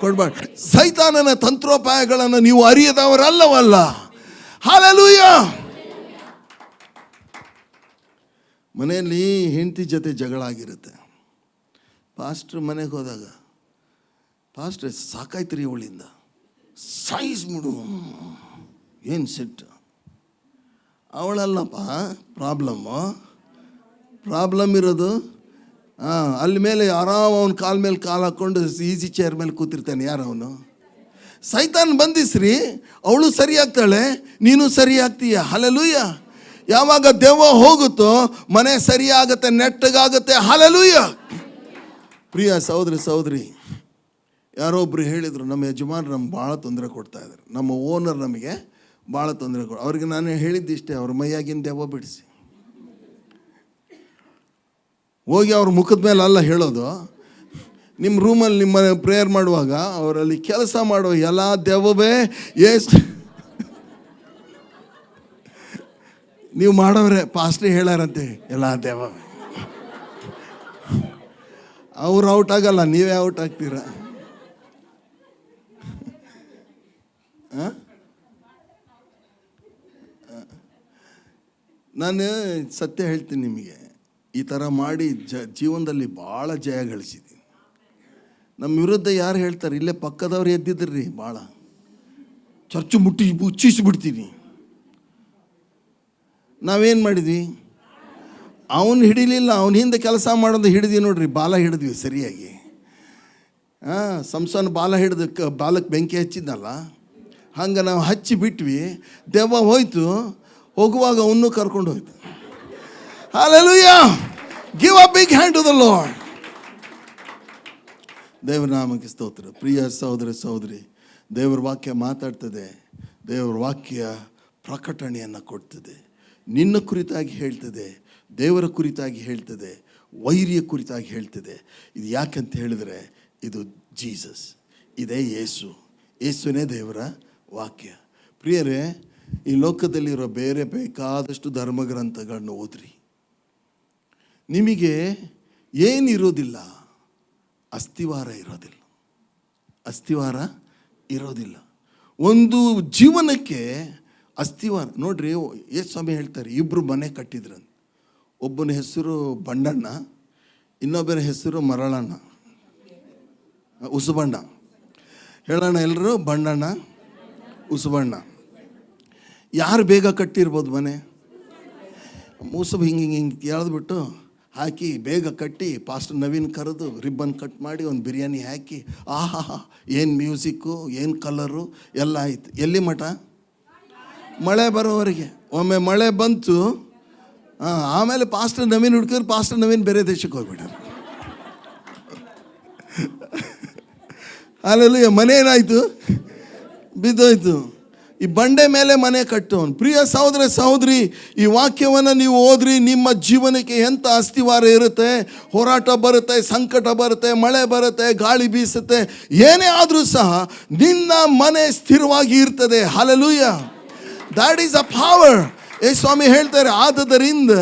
ಕೊಡಬಾರ್ದು. ಸೈತಾನನ ತಂತ್ರೋಪಾಯಗಳನ್ನು ನೀವು ಅರಿಯದವರಲ್ಲವಲ್ಲ. ಹಲ್ಲೆಲೂಯಾ. ಮನೆಯಲ್ಲಿ ಹೆಂಡತಿ ಜೊತೆ ಜಗಳ ಆಗಿರುತ್ತೆ. ಪಾಸ್ಟ್ರ್ ಮನೆಗೆ ಹೋದಾಗ, ಪಾಸ್ಟ್ರ್ ಸಾಕಾಯ್ತು ರೀ ಅವಳಿಂದ, ಸಾಯಿಸ್ಬಿಡು, ಏನು ಸಿಟ್ಟು. ಅವಳಲ್ಲಪ್ಪ ಪ್ರಾಬ್ಲಮ್ ಇರೋದು. ಅಲ್ಲಿ ಮೇಲೆ ಆರಾಮ ಅವನ ಕಾಲ ಮೇಲೆ ಕಾಲು ಹಾಕ್ಕೊಂಡು ಈಸಿ ಚೇರ್ ಮೇಲೆ ಕೂತಿರ್ತಾನೆ. ಯಾರು ಅವನು? ಸೈತಾನ್ ಬಂದಿಸ್ರಿ, ಅವಳು ಸರಿ ಆಗ್ತಾಳೆ, ನೀನು ಸರಿ ಆಗ್ತೀಯ. ಹಲ್ಲೆಲೂಯಾ. ಯಾವಾಗ ದೆವ್ವ ಹೋಗುತ್ತೋ ಮನೆ ಸರಿ ಆಗುತ್ತೆ, ನೆಟ್ಟಗಾಗುತ್ತೆ. ಹಲ್ಲೆಲೂಯಾ. ಪ್ರಿಯ ಸಹೋದರಿ, ಯಾರೋ ಒಬ್ರು ಹೇಳಿದರು, ನಮ್ಮ ಯಜಮಾನರು ನಮ್ಗೆ ಭಾಳ ತೊಂದರೆ ಕೊಡ್ತಾ ಇದ್ದಾರೆ, ನಮ್ಮ ಓನರ್ ನಮಗೆ ಭಾಳ ತೊಂದರೆ ಅವ್ರಿಗೆ ನಾನು ಹೇಳಿದ್ದಿಷ್ಟೇ, ಅವ್ರ ಮೈಯಾಗಿನ ದೆವ್ವ ಬಿಡಿಸಿ. ಹೋಗಿ ಅವ್ರ ಮುಖದ ಮೇಲೆ ಅಲ್ಲ ಹೇಳೋದು, ನಿಮ್ಮ ರೂಮಲ್ಲಿ ನಿಮ್ಮ ಪ್ರೇಯರ್ ಮಾಡುವಾಗ ಅವರಲ್ಲಿ ಕೆಲಸ ಮಾಡೋ ಎಲ್ಲ ದೆವ್ವವೇ ನೀವು ಮಾಡೋವ್ರೆ, ಪಾಸ್ಟ್ರಿ ಹೇಳಾರಂತೆ ಎಲ್ಲ ದೆವ್ವವೇ. ಅವ್ರು ಔಟ್ ಆಗಲ್ಲ, ನೀವೇ ಔಟ್ ಆಗ್ತೀರ. ನಾನು ಸತ್ಯ ಹೇಳ್ತೀನಿ ನಿಮಗೆ, ಈ ಥರ ಮಾಡಿ ಜೀವನದಲ್ಲಿ ಭಾಳ ಜಯ ಗಳಿಸಿದ್ದೀನಿ. ನಮ್ಮ ವಿರುದ್ಧ ಯಾರು ಹೇಳ್ತಾರೆ, ಇಲ್ಲೇ ಪಕ್ಕದವ್ರು ಎದ್ದಿದ್ರಿ ಭಾಳ, ಚರ್ಚು ಮುಚ್ಚಿಸಿಬಿಡ್ತೀನಿ. ನಾವೇನು ಮಾಡಿದ್ವಿ? ಅವನು ಹಿಡಿಲಿಲ್ಲ, ಅವನ ಹಿಂದೆ ಕೆಲಸ ಮಾಡೋದು ಹಿಡಿದ್ವಿ ನೋಡ್ರಿ, ಬಾಲ ಹಿಡಿದ್ವಿ ಸರಿಯಾಗಿ. ಸಂಸಾನ ಬಾಲ ಹಿಡಿದು ಬಾಲಕ್ಕೆ ಬೆಂಕಿ ಹಚ್ಚಿದ್ನಲ್ಲ, ಹಂಗೆ ನಾವು ಹಚ್ಚಿ ಬಿಟ್ವಿ. ದೆವ್ವ ಹೋಯ್ತು, ಹೋಗುವಾಗ ಅವನ್ನೂ ಕರ್ಕೊಂಡು ಹೋಯ್ತು. Hallelujah. Give a big hand to the Lord. ದೇವರ ನಾಮಕ್ಕೆ ಸ್ತೋತ್ರ. ಪ್ರಿಯ ಸಹೋದರಿ, ದೇವರ ವಾಕ್ಯ ಮಾತಾಡ್ತದೆ, ದೇವರ ವಾಕ್ಯ ಪ್ರಕಟಣೆಯನ್ನು ಕೊಡ್ತದೆ. ನಿನ್ನ ಕುರಿತಾಗಿ ಹೇಳ್ತದೆ, ದೇವರ ಕುರಿತಾಗಿ ಹೇಳ್ತದೆ, ವೈರಿಯ ಕುರಿತಾಗಿ ಹೇಳ್ತದೆ. ಇದು ಯಾಕಂತ ಹೇಳಿದರೆ, ಇದು ಜೀಸಸ್, ಇದೇ ಯೇಸುನೇ ದೇವರ ವಾಕ್ಯ. ಪ್ರಿಯರೇ, ಈ ಲೋಕದಲ್ಲಿರೋ ಬೇರೆ ಬೇಕಾದಷ್ಟು ಧರ್ಮಗ್ರಂಥಗಳನ್ನು ಓದ್ರಿ, ನಿಮಗೆ ಏನಿರೋದಿಲ್ಲ, ಅಸ್ಥಿವಾರ ಇರೋದಿಲ್ಲ. ಒಂದು ಜೀವನಕ್ಕೆ ಅಸ್ಥಿವಾರ ನೋಡ್ರಿ. ಯೇಸು ಸ್ವಾಮಿ ಹೇಳ್ತಾರೆ, 2 ಮನೆ ಕಟ್ಟಿದ್ರಂತ. ಒಬ್ಬನ ಹೆಸರು ಬಂಡಣ್ಣ, ಇನ್ನೊಬ್ಬರ ಹೆಸರು ಮರಳಣ್ಣ, ಉಸುಬಣ್ಣ. ಹೇಳೋಣ ಎಲ್ಲರೂ, ಬಂಡಣ್ಣ, ಉಸುಬಣ್ಣ. ಯಾರು ಬೇಗ ಕಟ್ಟಿರ್ಬೋದು ಮನೆ? ಉಸುಬು ಹಿಂಗೆ ಎಳೆದ್ಬಿಟ್ಟು ಹಾಕಿ ಬೇಗ ಕಟ್ಟಿ, ಪಾಸ್ಟರ್ ನವೀನ್ ಕರೆದು ರಿಬ್ಬನ್ ಕಟ್ ಮಾಡಿ ಒಂದು ಬಿರಿಯಾನಿ ಹಾಕಿ, ಆಹಾ ಏನು ಮ್ಯೂಸಿಕ್ಕು, ಏನು ಕಲರು ಎಲ್ಲ ಆಯ್ತು. ಎಲ್ಲಿ ಮಠ? ಮಳೆ ಬರೋವರೆಗೆ. ಒಮ್ಮೆ ಮಳೆ ಬಂತು, ಆಮೇಲೆ ಪಾಸ್ಟರ್ ನವೀನ್ ಹುಡುಕಿದ್ರು, ಪಾಸ್ಟರ್ ನವೀನ್ ಬೇರೆ ದೇಶಕ್ಕೆ ಹೋಗ್ಬಿಟ್ಟಾರೆ. ಅಲ್ಲೆಲ್ಲ ಮನೆ ಏನಾಯಿತು? ಬಿದ್ದೋಯ್ತು. ಈ ಬಂಡೆ ಮೇಲೆ ಮನೆ ಕಟ್ಟೋನು. ಪ್ರಿಯ ಸಹೋದರ ಸಹೋದರಿ, ಈ ವಾಕ್ಯವನ್ನು ನೀವು ಓದ್ರಿ, ನಿಮ್ಮ ಜೀವನಕ್ಕೆ ಎಂಥ ಅಸ್ತಿವಾರ ಇರುತ್ತೆ. ಹೋರಾಟ ಬರುತ್ತೆ, ಸಂಕಟ ಬರುತ್ತೆ, ಮಳೆ ಬರುತ್ತೆ, ಗಾಳಿ ಬೀಸುತ್ತೆ, ಏನೇ ಆದರೂ ಸಹ ನಿನ್ನ ಮನೆ ಸ್ಥಿರವಾಗಿ ಇರ್ತದೆ. Hallelujah. That is a power. ಸ್ವಾಮಿ ಹೇಳ್ತಾರೆ, ಆದದರಿಂದ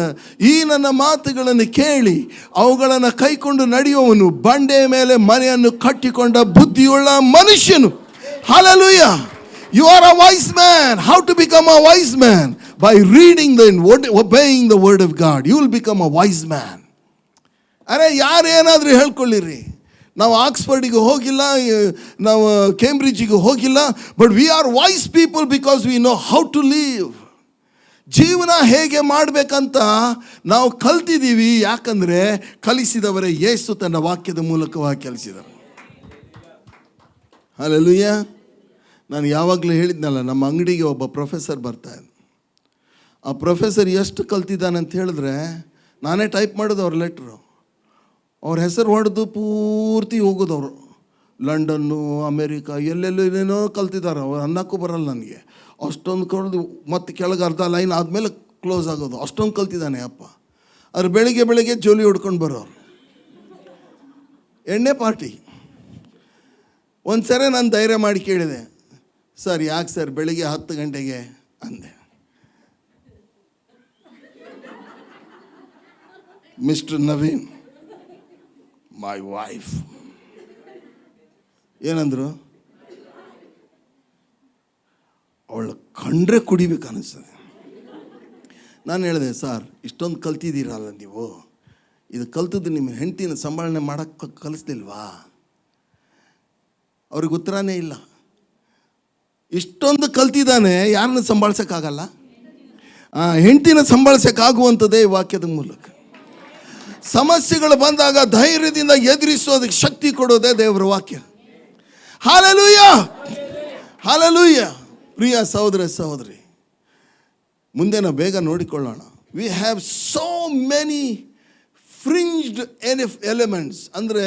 ಈ ನನ್ನ ಮಾತುಗಳನ್ನು ಕೇಳಿ ಅವುಗಳನ್ನು ಕೈಕೊಂಡು ನಡೆಯುವವನು ಬಂಡೆಯ ಮೇಲೆ ಮನೆಯನ್ನು ಕಟ್ಟಿಕೊಂಡ ಬುದ್ಧಿಯುಳ್ಳ ಮನುಷ್ಯನು. Hallelujah. You are a wise man. How to become a wise man? By reading the word, obeying the word of God. You will become a wise man. ಅರೆ ಯಾರೇನಾದರೂ ಹೇಳ್ಕೊಳ್ಳಿರಿ, ನಾವು ಆಕ್ಸ್ಫರ್ಡಿಗೆ ಹೋಗಿಲ್ಲ, ನಾವು ಕೇಂಬ್ರಿಡ್ಜಿಗೆ ಹೋಗಿಲ್ಲ, but we are wise people because we know how to live. ಜೀವನ ಹೇಗೆ ಮಾಡಬೇಕಂತ ನಾವು ಕಲ್ತಿದ್ದೀವಿ. ಯಾಕಂದರೆ ಕಲಿಸಿದವರೇ ಯೇಸು ತನ್ನ ವಾಕ್ಯದ ಮೂಲಕವಾಗಿ ಕಲಿಸಿದರು. ಹಲ್ಲೆಲೂಯ. ನಾನು ಯಾವಾಗಲೂ ಹೇಳಿದ್ನಲ್ಲ, ನಮ್ಮ ಅಂಗಡಿಗೆ ಒಬ್ಬ ಪ್ರೊಫೆಸರ್ ಬರ್ತಾಯಿದ್ದ. ಆ ಪ್ರೊಫೆಸರ್ ಎಷ್ಟು ಕಲ್ತಿದ್ದಾನೆ ಅಂತ ಹೇಳಿದ್ರೆ, ನಾನೇ ಟೈಪ್ ಮಾಡೋದು ಅವ್ರ ಲೆಟ್ರು. ಅವ್ರ ಹೆಸರು ಹೊಡೆದು ಪೂರ್ತಿ ಹೋಗೋದವರು. ಲಂಡನ್ನು, ಅಮೇರಿಕಾ, ಎಲ್ಲೆಲ್ಲೋ ಏನೇನೋ ಕಲ್ತಿದ್ದಾರೆ. ಅವ್ರು ಅನ್ನಕ್ಕೂ ಬರಲ್ಲ ನನಗೆ. ಅಷ್ಟೊಂದು ಕಳೆದು ಮತ್ತೆ ಕೆಳಗೆ ಅರ್ಧ ಲೈನ್ ಆದಮೇಲೆ ಕ್ಲೋಸ್ ಆಗೋದು. ಅಷ್ಟೊಂದು ಕಲ್ತಿದ್ದಾನೆ ಅಪ್ಪ. ಅವ್ರು ಬೆಳಿಗ್ಗೆ ಜೋಲಿ ಹೊಡ್ಕೊಂಡು ಬರೋರು. ಎಣ್ಣೆ ಪಾರ್ಟಿ. ಒಂದು ಸರಿ ನಾನು ಧೈರ್ಯ ಮಾಡಿ ಕೇಳಿದೆ, ಸರ್ ಯಾಕೆ ಸರ್ ಬೆಳಿಗ್ಗೆ 10 ಗಂಟೆಗೆ ಅಂದೆ. ಮಿಸ್ಟರ್ ನವೀನ್, ಮೈ ವೈಫ್ ಏನಂದರು, ಅವಳ ಕಂಡ್ರೆ ಕುಡಿಬೇಕು ಅನ್ನಿಸ್ತದೆ. ನಾನು ಹೇಳಿದೆ, ಸರ್ ಇಷ್ಟೊಂದು ಕಲ್ತಿದ್ದೀರಲ್ಲ ನೀವು, ಇದು ಕಲ್ತದ್ದು ನಿಮ್ಮ ಹೆಂಡತಿನ ಸಂಭಾಳನೆ ಮಾಡೋಕ್ಕೆ ಕಲಿಸ್ಲಿಲ್ವಾ? ಅವ್ರಿಗೆ ಉತ್ತರನೇ ಇಲ್ಲ. ಇಷ್ಟೊಂದು ಕಲ್ತಿದ್ದಾನೆ, ಯಾರನ್ನ ಸಂಭಾಳಿಸೋಕ್ಕಾಗಲ್ಲ? ಹೆಂಡತಿನ ಸಂಭಾಳಿಸೋಕ್ಕಾಗುವಂಥದ್ದೇ ಈ ವಾಕ್ಯದ ಮೂಲಕ. ಸಮಸ್ಯೆಗಳು ಬಂದಾಗ ಧೈರ್ಯದಿಂದ ಎದುರಿಸೋದಕ್ಕೆ ಶಕ್ತಿ ಕೊಡೋದೇ ದೇವರ ವಾಕ್ಯ. Hallelujah, hallelujah. ಪ್ರಿಯ ಸಹೋದರ ಸಹೋದರಿ, ಮುಂದೆ ನಾವು ಬೇಗ ನೋಡಿಕೊಳ್ಳೋಣ. We have so many fringed elements. ಅಂದರೆ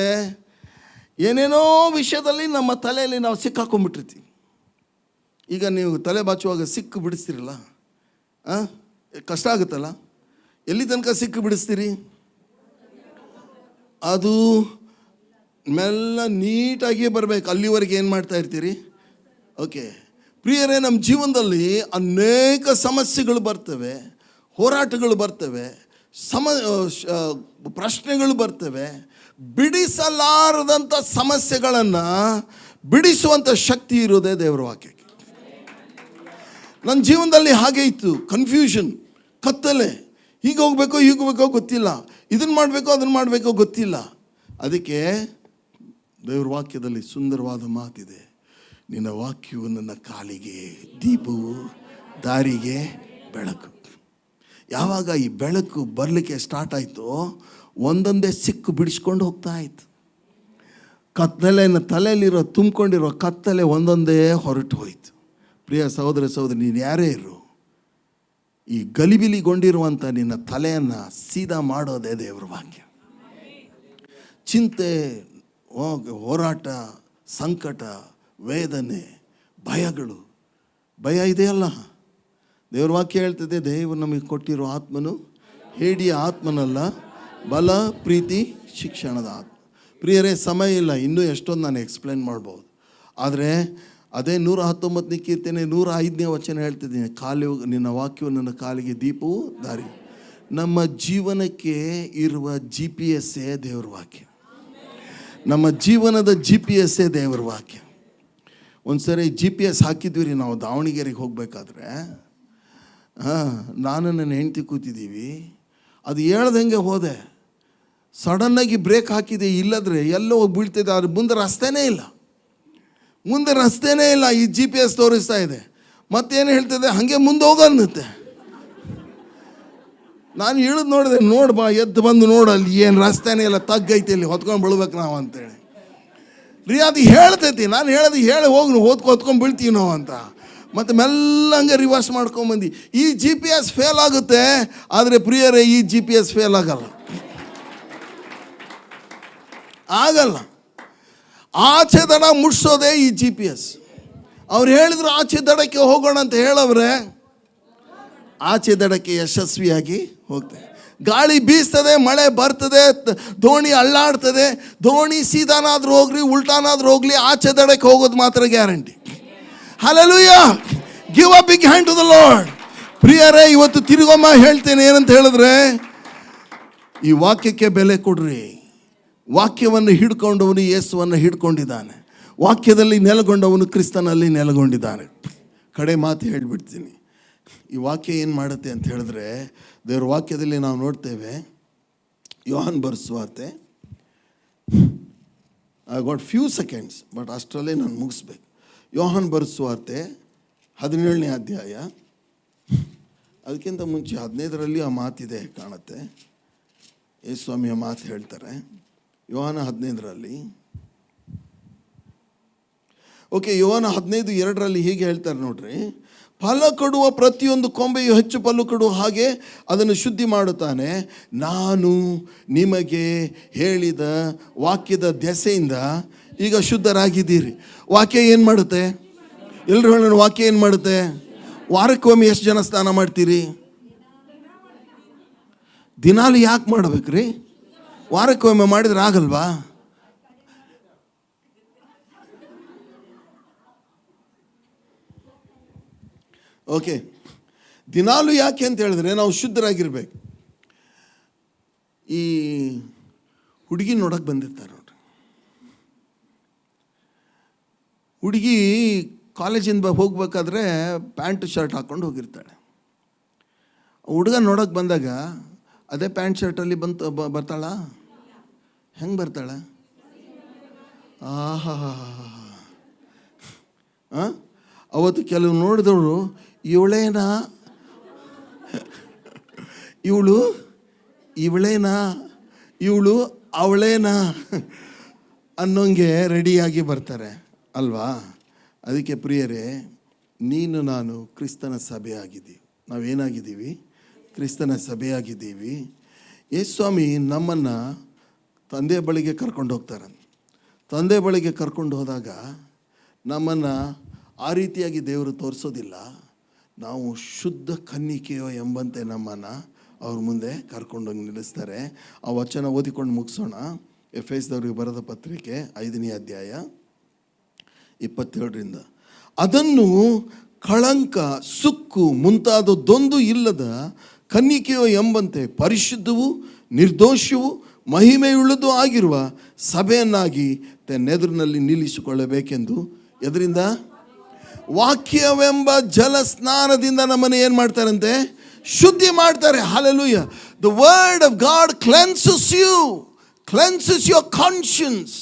ಏನೇನೋ ವಿಷಯದಲ್ಲಿ ನಮ್ಮ ತಲೆಯಲ್ಲಿ ನಾವು ಸಿಕ್ಕಾಕೊಂಡ್ಬಿಟ್ಟಿರ್ತೀವಿ. ಈಗ ನೀವು ತಲೆ ಬಾಚುವಾಗ ಸಿಕ್ಕು ಬಿಡಿಸ್ತೀರಲ್ಲ, ಕಷ್ಟ ಆಗುತ್ತಲ್ಲ. ಎಲ್ಲಿ ತನಕ ಸಿಕ್ಕು ಬಿಡಿಸ್ತೀರಿ? ಅದು ಮೆಲ್ಲ ನೀಟಾಗಿ ಬರಬೇಕು. ಅಲ್ಲಿವರೆಗೆ ಏನು ಮಾಡ್ತಾ ಇರ್ತೀರಿ? ಓಕೆ ಪ್ರಿಯರೇ, ನಮ್ಮ ಜೀವನದಲ್ಲಿ ಅನೇಕ ಸಮಸ್ಯೆಗಳು ಬರ್ತವೆ, ಹೋರಾಟಗಳು ಬರ್ತವೆ, ಪ್ರಶ್ನೆಗಳು ಬರ್ತವೆ. ಬಿಡಿಸಲಾರದಂಥ ಸಮಸ್ಯೆಗಳನ್ನು ಬಿಡಿಸುವಂಥ ಶಕ್ತಿ ಇರೋದೇ ದೇವರ ವಾಕ್ಯಕ್ಕೆ. ನನ್ನ ಜೀವನದಲ್ಲಿ ಹಾಗೆ ಇತ್ತು. ಕನ್ಫ್ಯೂಷನ್, ಕತ್ತಲೆ, ಹೀಗೆ ಹೋಗಬೇಕೋ ಗೊತ್ತಿಲ್ಲ, ಇದನ್ನು ಮಾಡಬೇಕೋ ಅದನ್ನು ಮಾಡಬೇಕೋ ಗೊತ್ತಿಲ್ಲ. ಅದಕ್ಕೆ ದೇವ್ರ ವಾಕ್ಯದಲ್ಲಿ ಸುಂದರವಾದ ಮಾತಿದೆ, ನಿನ್ನ ವಾಕ್ಯವು ನನ್ನ ಕಾಲಿಗೆ ದೀಪವು, ದಾರಿಗೆ ಬೆಳಕು. ಯಾವಾಗ ಈ ಬೆಳಕು ಬರಲಿಕ್ಕೆ ಸ್ಟಾರ್ಟ್ ಆಯಿತು, ಒಂದೊಂದೇ ಸಿಕ್ಕು ಬಿಡಿಸ್ಕೊಂಡು ಹೋಗ್ತಾ ಇತ್ತು. ತಲೆಯಲ್ಲಿರೋ ತುಂಬಿಕೊಂಡಿರೋ ಕತ್ತಲೆ ಒಂದೊಂದೇ ಹೊರಟು ಹೋಯಿತು. ಪ್ರಿಯ ಸಹೋದರ ಸಹೋದರಿ, ನೀನು ಯಾರೇ ಇರು, ಈ ಗಲಿಬಿಲಿಗೊಂಡಿರುವಂಥ ನಿನ್ನ ತಲೆಯನ್ನು ಸೀದಾ ಮಾಡೋದೇ ದೇವರ ವಾಕ್ಯ. ಚಿಂತೆ, ಹೋರಾಟ, ಸಂಕಟ, ವೇದನೆ, ಭಯಗಳು, ಭಯ ಇದೆಯಲ್ಲ, ದೇವ್ರ ವಾಕ್ಯ ಹೇಳ್ತದೆ, ದೇವರು ನಮಗೆ ಕೊಟ್ಟಿರೋ ಆತ್ಮನು ಹೇಡಿಯ ಆತ್ಮನಲ್ಲ, ಬಲ, ಪ್ರೀತಿ, ಶಿಕ್ಷಣದ ಆತ್ಮ. ಪ್ರಿಯರೇ, ಸಮಯ ಇಲ್ಲ, ಇನ್ನೂ ಎಷ್ಟೊಂದು ನಾನು ಎಕ್ಸ್ಪ್ಲೇನ್ ಮಾಡ್ಬೋದು. ಆದರೆ ಅದೇ 119ನೇ ಕೀರ್ತನೆ 105ನೇ ವಚನ ಹೇಳ್ತಿದ್ದೀನಿ, ನಿನ್ನ ವಾಕ್ಯವು ನನ್ನ ಕಾಲಿಗೆ ದೀಪವು, ದಾರಿ. ನಮ್ಮ ಜೀವನಕ್ಕೆ ಇರುವ GPS ದೇವರ ವಾಕ್ಯ. ನಮ್ಮ ಜೀವನದ GPS ದೇವರ ವಾಕ್ಯ. ಒಂದು ಸರಿ GPS ಹಾಕಿದ್ವಿ ರೀ ನಾವು ದಾವಣಗೆರೆಗೆ ಹೋಗಬೇಕಾದ್ರೆ. ನಾನು ನನ್ನ ಹೆಂಡತಿ ಕೂತಿದ್ದೀವಿ. ಅದು ಹೇಳ್ದಂಗೆ ಹೋದೆ. ಸಡನ್ನಾಗಿ ಬ್ರೇಕ್ ಹಾಕಿದೆ, ಇಲ್ಲದ್ರೆ ಎಲ್ಲೋ ಹೋಗಿ ಬೀಳ್ತಿದೆ. ಅದ್ರ ಮುಂದೆ ರಸ್ತೆನೇ ಇಲ್ಲ. ಈ GPS ತೋರಿಸ್ತಾ ಇದೆ. ಮತ್ತೇನು ಹೇಳ್ತಿದೆ, ಹಾಗೆ ಮುಂದೆ ಹೋಗನ್ನುತ್ತೆ. ನಾನು ಇಳಿದು ನೋಡಿದೆ, ನೋಡ್ಬಾ, ಎದ್ದು ಬಂದು ನೋಡಲ್ಲಿ ಏನು ರಸ್ತೆನೇ ಇಲ್ಲ, ತಗ್ಗೈತಿ, ಇಲ್ಲಿ ಹೊತ್ಕೊಂಡು ಬೀಳ್ಬೇಕು ನಾವು ಅಂತೇಳಿ ರೀ. ಅದು ಹೇಳ್ತೈತಿ, ನಾನು ಹೇಳಿ ಹೋಗಿ ಹೊತ್ಕೊಂಡು ಬೀಳ್ತೀವಿ ನಾವು ಅಂತ. ಮತ್ತು ಮೆಲ್ಲಂಗೆ ರಿವರ್ಸ್ ಮಾಡ್ಕೊಂಬಂದು. ಈ GPS ಫೇಲ್ ಆಗುತ್ತೆ, ಆದರೆ ಪ್ರಿಯರೇ, ಈ GPS ಫೇಲ್ ಆಗಲ್ಲ. ಆಚೆ ದಡ ಮುಟ್ಸೋದೇ ಈ GPS. ಅವ್ರು ಹೇಳಿದ್ರು ಆಚೆ ದಡಕ್ಕೆ ಹೋಗೋಣ ಅಂತ ಹೇಳವ್ರೆ, ಆಚೆ ದಡಕ್ಕೆ ಯಶಸ್ವಿಯಾಗಿ ಹೋಗ್ತಾರೆ. ಗಾಳಿ ಬೀಸ್ತದೆ, ಮಳೆ ಬರ್ತದೆ, ದೋಣಿ ಅಳ್ಳಾಡ್ತದೆ. ದೋಣಿ ಸೀದಾನಾದ್ರೂ ಹೋಗ್ಲಿ ಉಲ್ಟಾನಾದ್ರೂ ಹೋಗ್ಲಿ, ಆಚೆ ದಡಕ್ಕೆ ಹೋಗೋದು ಮಾತ್ರ guarantee. Hallelujah, give a big hand to the Lord. ಪ್ರಿಯರೇ, ಇವತ್ತು ತಿರುಗೊಮ್ಮ ಹೇಳ್ತೇನೆ ಏನಂತ ಹೇಳಿದ್ರೆ, ಈ ವಾಕ್ಯಕ್ಕೆ ಬೆಲೆ ಕೊಡ್ರಿ. ವಾಕ್ಯವನ್ನು ಹಿಡ್ಕೊಂಡವನು ಯೇಸುವನ್ನು ಹಿಡ್ಕೊಂಡಿದ್ದಾನೆ. ವಾಕ್ಯದಲ್ಲಿ ನೆಲೆಗೊಂಡವನು ಕ್ರಿಸ್ತನಲ್ಲಿ ನೆಲೆಗೊಂಡಿದ್ದಾನೆ. ಕಡೆ ಮಾತು ಹೇಳಿಬಿಡ್ತೀನಿ. ಈ ವಾಕ್ಯ ಏನು ಮಾಡುತ್ತೆ ಅಂತ ಹೇಳಿದ್ರೆ, ದೇವರ ವಾಕ್ಯದಲ್ಲಿ ನಾವು ನೋಡ್ತೇವೆ, ಯೋಹಾನ್ ಬರೆಸುವಾರ್ತೆ, I got few seconds but ಅಷ್ಟರಲ್ಲೇ ನಾನು ಮುಗಿಸ್ಬೇಕು. ಯೋಹಾನ್ ಬರೆಸುವಾರ್ತೆ 17ನೇ ಅಧ್ಯಾಯ, ಅದಕ್ಕಿಂತ ಮುಂಚೆ 15ರಲ್ಲಿ ಆ ಮಾತಿದೆ ಕಾಣುತ್ತೆ. ಯೇಸುಸ್ವಾಮಿಯ ಮಾತು ಹೇಳ್ತಾರೆ ಯೋಹಾನ 15ರಲ್ಲಿ. ಓಕೆ, ಯೋಹಾನ 15:2 ಹೀಗೆ ಹೇಳ್ತಾರೆ ನೋಡ್ರಿ, ಫಲ ಕೊಡುವ ಪ್ರತಿಯೊಂದು ಕೊಂಬೆಯು ಹೆಚ್ಚು ಫಲ ಕೊಡುವ ಹಾಗೆ ಅದನ್ನು ಶುದ್ಧಿ ಮಾಡುತ್ತಾನೆ. ನಾನು ನಿಮಗೆ ಹೇಳಿದ ವಾಕ್ಯದ ದೆಸೆಯಿಂದ ಈಗ ಶುದ್ಧರಾಗಿದ್ದೀರಿ. ವಾಕ್ಯ ಏನು ಮಾಡುತ್ತೆ? ಎಲ್ಲರೂ ಹೇಳೋಣ, ವಾಕ್ಯ ಏನು ಮಾಡುತ್ತೆ? ವಾರಕ್ಕೊಮ್ಮೆ ಎಷ್ಟು ಜನ ಸ್ನಾನ ಮಾಡ್ತೀರಿ? ದಿನಾಲು ಯಾಕೆ ಮಾಡ್ಬೇಕ್ರಿ? ವಾರಕ್ಕೊಮ್ಮೆ ಮಾಡಿದ್ರೆ ಆಗಲ್ವಾ? ಓಕೆ, ದಿನಾಲು ಯಾಕೆ ಅಂತ ಹೇಳಿದ್ರೆ ನಾವು ಶುದ್ಧರಾಗಿರ್ಬೇಕು. ಈ ಹುಡುಗಿ ನೋಡಕ್ಕೆ ಬಂದಿರ್ತಾರೆ ನೋಡ್ರಿ. ಹುಡುಗಿ ಕಾಲೇಜಿಂದ ಹೋಗ್ಬೇಕಾದ್ರೆ ಪ್ಯಾಂಟ್ ಶರ್ಟ್ ಹಾಕ್ಕೊಂಡು ಹೋಗಿರ್ತಾಳೆ. ಹುಡುಗ ನೋಡೋಕೆ ಬಂದಾಗ ಅದೇ ಪ್ಯಾಂಟ್ ಶರ್ಟಲ್ಲಿ ಬರ್ತಾಳ? ಹೆಂಗೆ ಬರ್ತಾಳ? ಆಹಾ, ಅವತ್ತು ಕೆಲವು ನೋಡಿದವರು ಇವಳೇನಾ ಇವಳು ಅವಳೇನಾ ಅನ್ನೋಂಗೆ ರೆಡಿಯಾಗಿ ಬರ್ತಾರೆ ಅಲ್ವಾ? ಅದಕ್ಕೆ ಪ್ರಿಯರೇ, ನೀನು ನಾನು ಕ್ರಿಸ್ತನ ಸಭೆಯಾಗಿದ್ದೀವಿ. ನಾವೇನಾಗಿದ್ದೀವಿ? ಕ್ರಿಸ್ತನ ಸಭೆಯಾಗಿದ್ದೀವಿ. ಯೇಸುಸ್ವಾಮಿ ನಮ್ಮನ್ನು ತಂದೆ ಬಳಿಗೆ ಕರ್ಕೊಂಡು ಹೋಗ್ತಾರೆ. ತಂದೆ ಬಳಿಗೆ ಕರ್ಕೊಂಡು ಹೋದಾಗ ನಮ್ಮನ್ನು ಆ ರೀತಿಯಾಗಿ ದೇವರು ತೋರಿಸೋದಿಲ್ಲ. ನಾವು ಶುದ್ಧ ಕನ್ನಿಕೆಯೋ ಎಂಬಂತೆ ನಮ್ಮನ್ನು ಅವ್ರ ಮುಂದೆ ಕರ್ಕೊಂಡೋಗಿ ನಿಲ್ಲಿಸ್ತಾರೆ. ಆ ವಚನ ಓದಿಕೊಂಡು ಮುಗಿಸೋಣ. ಎಫೆಸದವರಿಗೆ ಬರೆದ ಪತ್ರಿಕೆ 5ನೇ ಅಧ್ಯಾಯ 27ರಿಂದ. ಅದನ್ನು ಕಳಂಕ, ಸುಕ್ಕು ಮುಂತಾದದ್ದೊಂದು ಇಲ್ಲದ ಕನ್ನಿಕೆಯೋ ಎಂಬಂತೆ ಪರಿಶುದ್ಧವೂ ನಿರ್ದೋಷವೂ ಮಹಿಮೆಯುಳ್ಳದೂ ಆಗಿರುವ ಸಭೆಯನ್ನಾಗಿ ತನ್ನೆದುರಿನಲ್ಲಿ ನಿಲ್ಲಿಸಿಕೊಳ್ಳಬೇಕೆಂದು. ಎದರಿಂದ? ವಾಕ್ಯವೆಂಬ ಜಲ ಸ್ನಾನದಿಂದ ನಮ್ಮನ್ನು ಏನು ಮಾಡ್ತಾರಂತೆ? ಶುದ್ಧಿ ಮಾಡ್ತಾರೆ. Hallelujah. The word of God cleanses you, cleanses your conscience,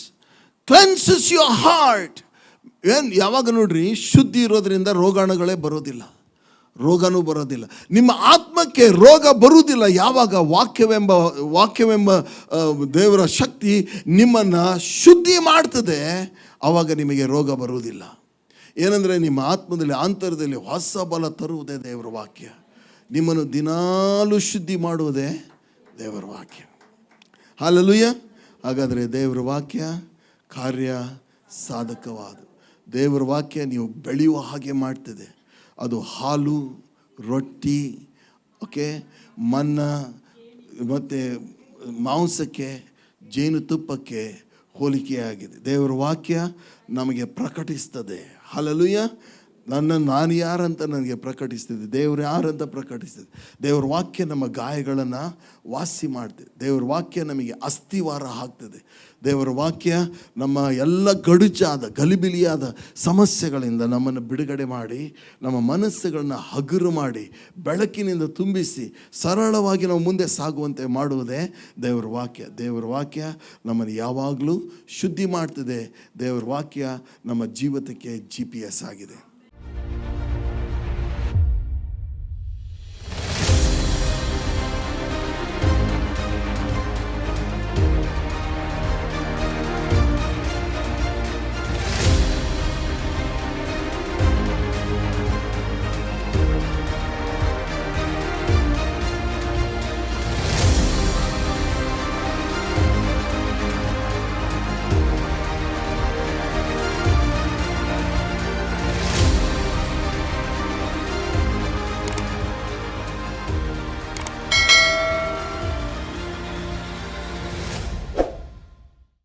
cleanses your heart. ಯಾವಾಗ ನೋಡ್ರಿ, ಶುದ್ಧಿ ಇರೋದ್ರಿಂದ ರೋಗಾಣುಗಳೇ ಬರೋದಿಲ್ಲ, ರೋಗನೂ ಬರೋದಿಲ್ಲ. ನಿಮ್ಮ ಆತ್ಮಕ್ಕೆ ರೋಗ ಬರುವುದಿಲ್ಲ ಯಾವಾಗ ವಾಕ್ಯವೆಂಬ ದೇವರ ಶಕ್ತಿ ನಿಮ್ಮನ್ನು ಶುದ್ಧಿ ಮಾಡ್ತದೆ. ಆವಾಗ ನಿಮಗೆ ರೋಗ ಬರುವುದಿಲ್ಲ. ಏನಂದರೆ ನಿಮ್ಮ ಆತ್ಮದಲ್ಲಿ ಆಂತರದಲ್ಲಿ ಹೊಸ ಬಲ ತರುವುದೇ ದೇವರ ವಾಕ್ಯ. ನಿಮ್ಮನ್ನು ದಿನಾಲೂ ಶುದ್ಧಿ ಮಾಡುವುದೇ ದೇವರ ವಾಕ್ಯ. ಹಲ್ಲೆಲೂಯಾ. ಹಾಗಾದರೆ ದೇವರ ವಾಕ್ಯ ಕಾರ್ಯ ಸಾಧಕವಾದ ದೇವರ ವಾಕ್ಯ ನೀವು ಬೆಳೆಯುವ ಹಾಗೆ ಮಾಡ್ತದೆ. ಅದು ಹಾಲು, ರೊಟ್ಟಿ, ಓಕೆ, ಮನ್ನ ಮತ್ತು ಮಾಂಸಕ್ಕೆ, ಜೇನುತುಪ್ಪಕ್ಕೆ ಹೋಲಿಕೆಯಾಗಿದೆ. ದೇವರ ವಾಕ್ಯ ನಮಗೆ ಪ್ರಕಟಿಸ್ತದೆ. ಹಲ್ಲೆಲೂಯಾ. ನಾನು ಯಾರಂತ ನನಗೆ ಪ್ರಕಟಿಸ್ತದೆ, ದೇವರು ಯಾರಂತ ಪ್ರಕಟಿಸ್ತದೆ. ದೇವರ ವಾಕ್ಯ ನಮ್ಮ ಗಾಯಗಳನ್ನು ವಾಸಿ ಮಾಡ್ತದೆ. ದೇವರ ವಾಕ್ಯ ನಮಗೆ ಅಸ್ಥಿವಾರ ಹಾಕ್ತದೆ. ದೇವರ ವಾಕ್ಯ ನಮ್ಮ ಎಲ್ಲ ಗಡುಚಾದ ಗಲಿಬಿಲಿಯಾದ ಸಮಸ್ಯೆಗಳಿಂದ ನಮ್ಮನ್ನು ಬಿಡುಗಡೆ ಮಾಡಿ, ನಮ್ಮ ಮನಸ್ಸುಗಳನ್ನು ಹಗುರು ಮಾಡಿ, ಬೆಳಕಿನಿಂದ ತುಂಬಿಸಿ ಸರಳವಾಗಿ ನಾವು ಮುಂದೆ ಸಾಗುವಂತೆ ಮಾಡುವುದೇ ದೇವರ ವಾಕ್ಯ. ದೇವರ ವಾಕ್ಯ ನಮ್ಮನ್ನು ಯಾವಾಗಲೂ ಶುದ್ಧಿ ಮಾಡ್ತದೆ. ದೇವರ ವಾಕ್ಯ ನಮ್ಮ ಜೀವಿತಕ್ಕೆ GPS ಆಗಿದೆ.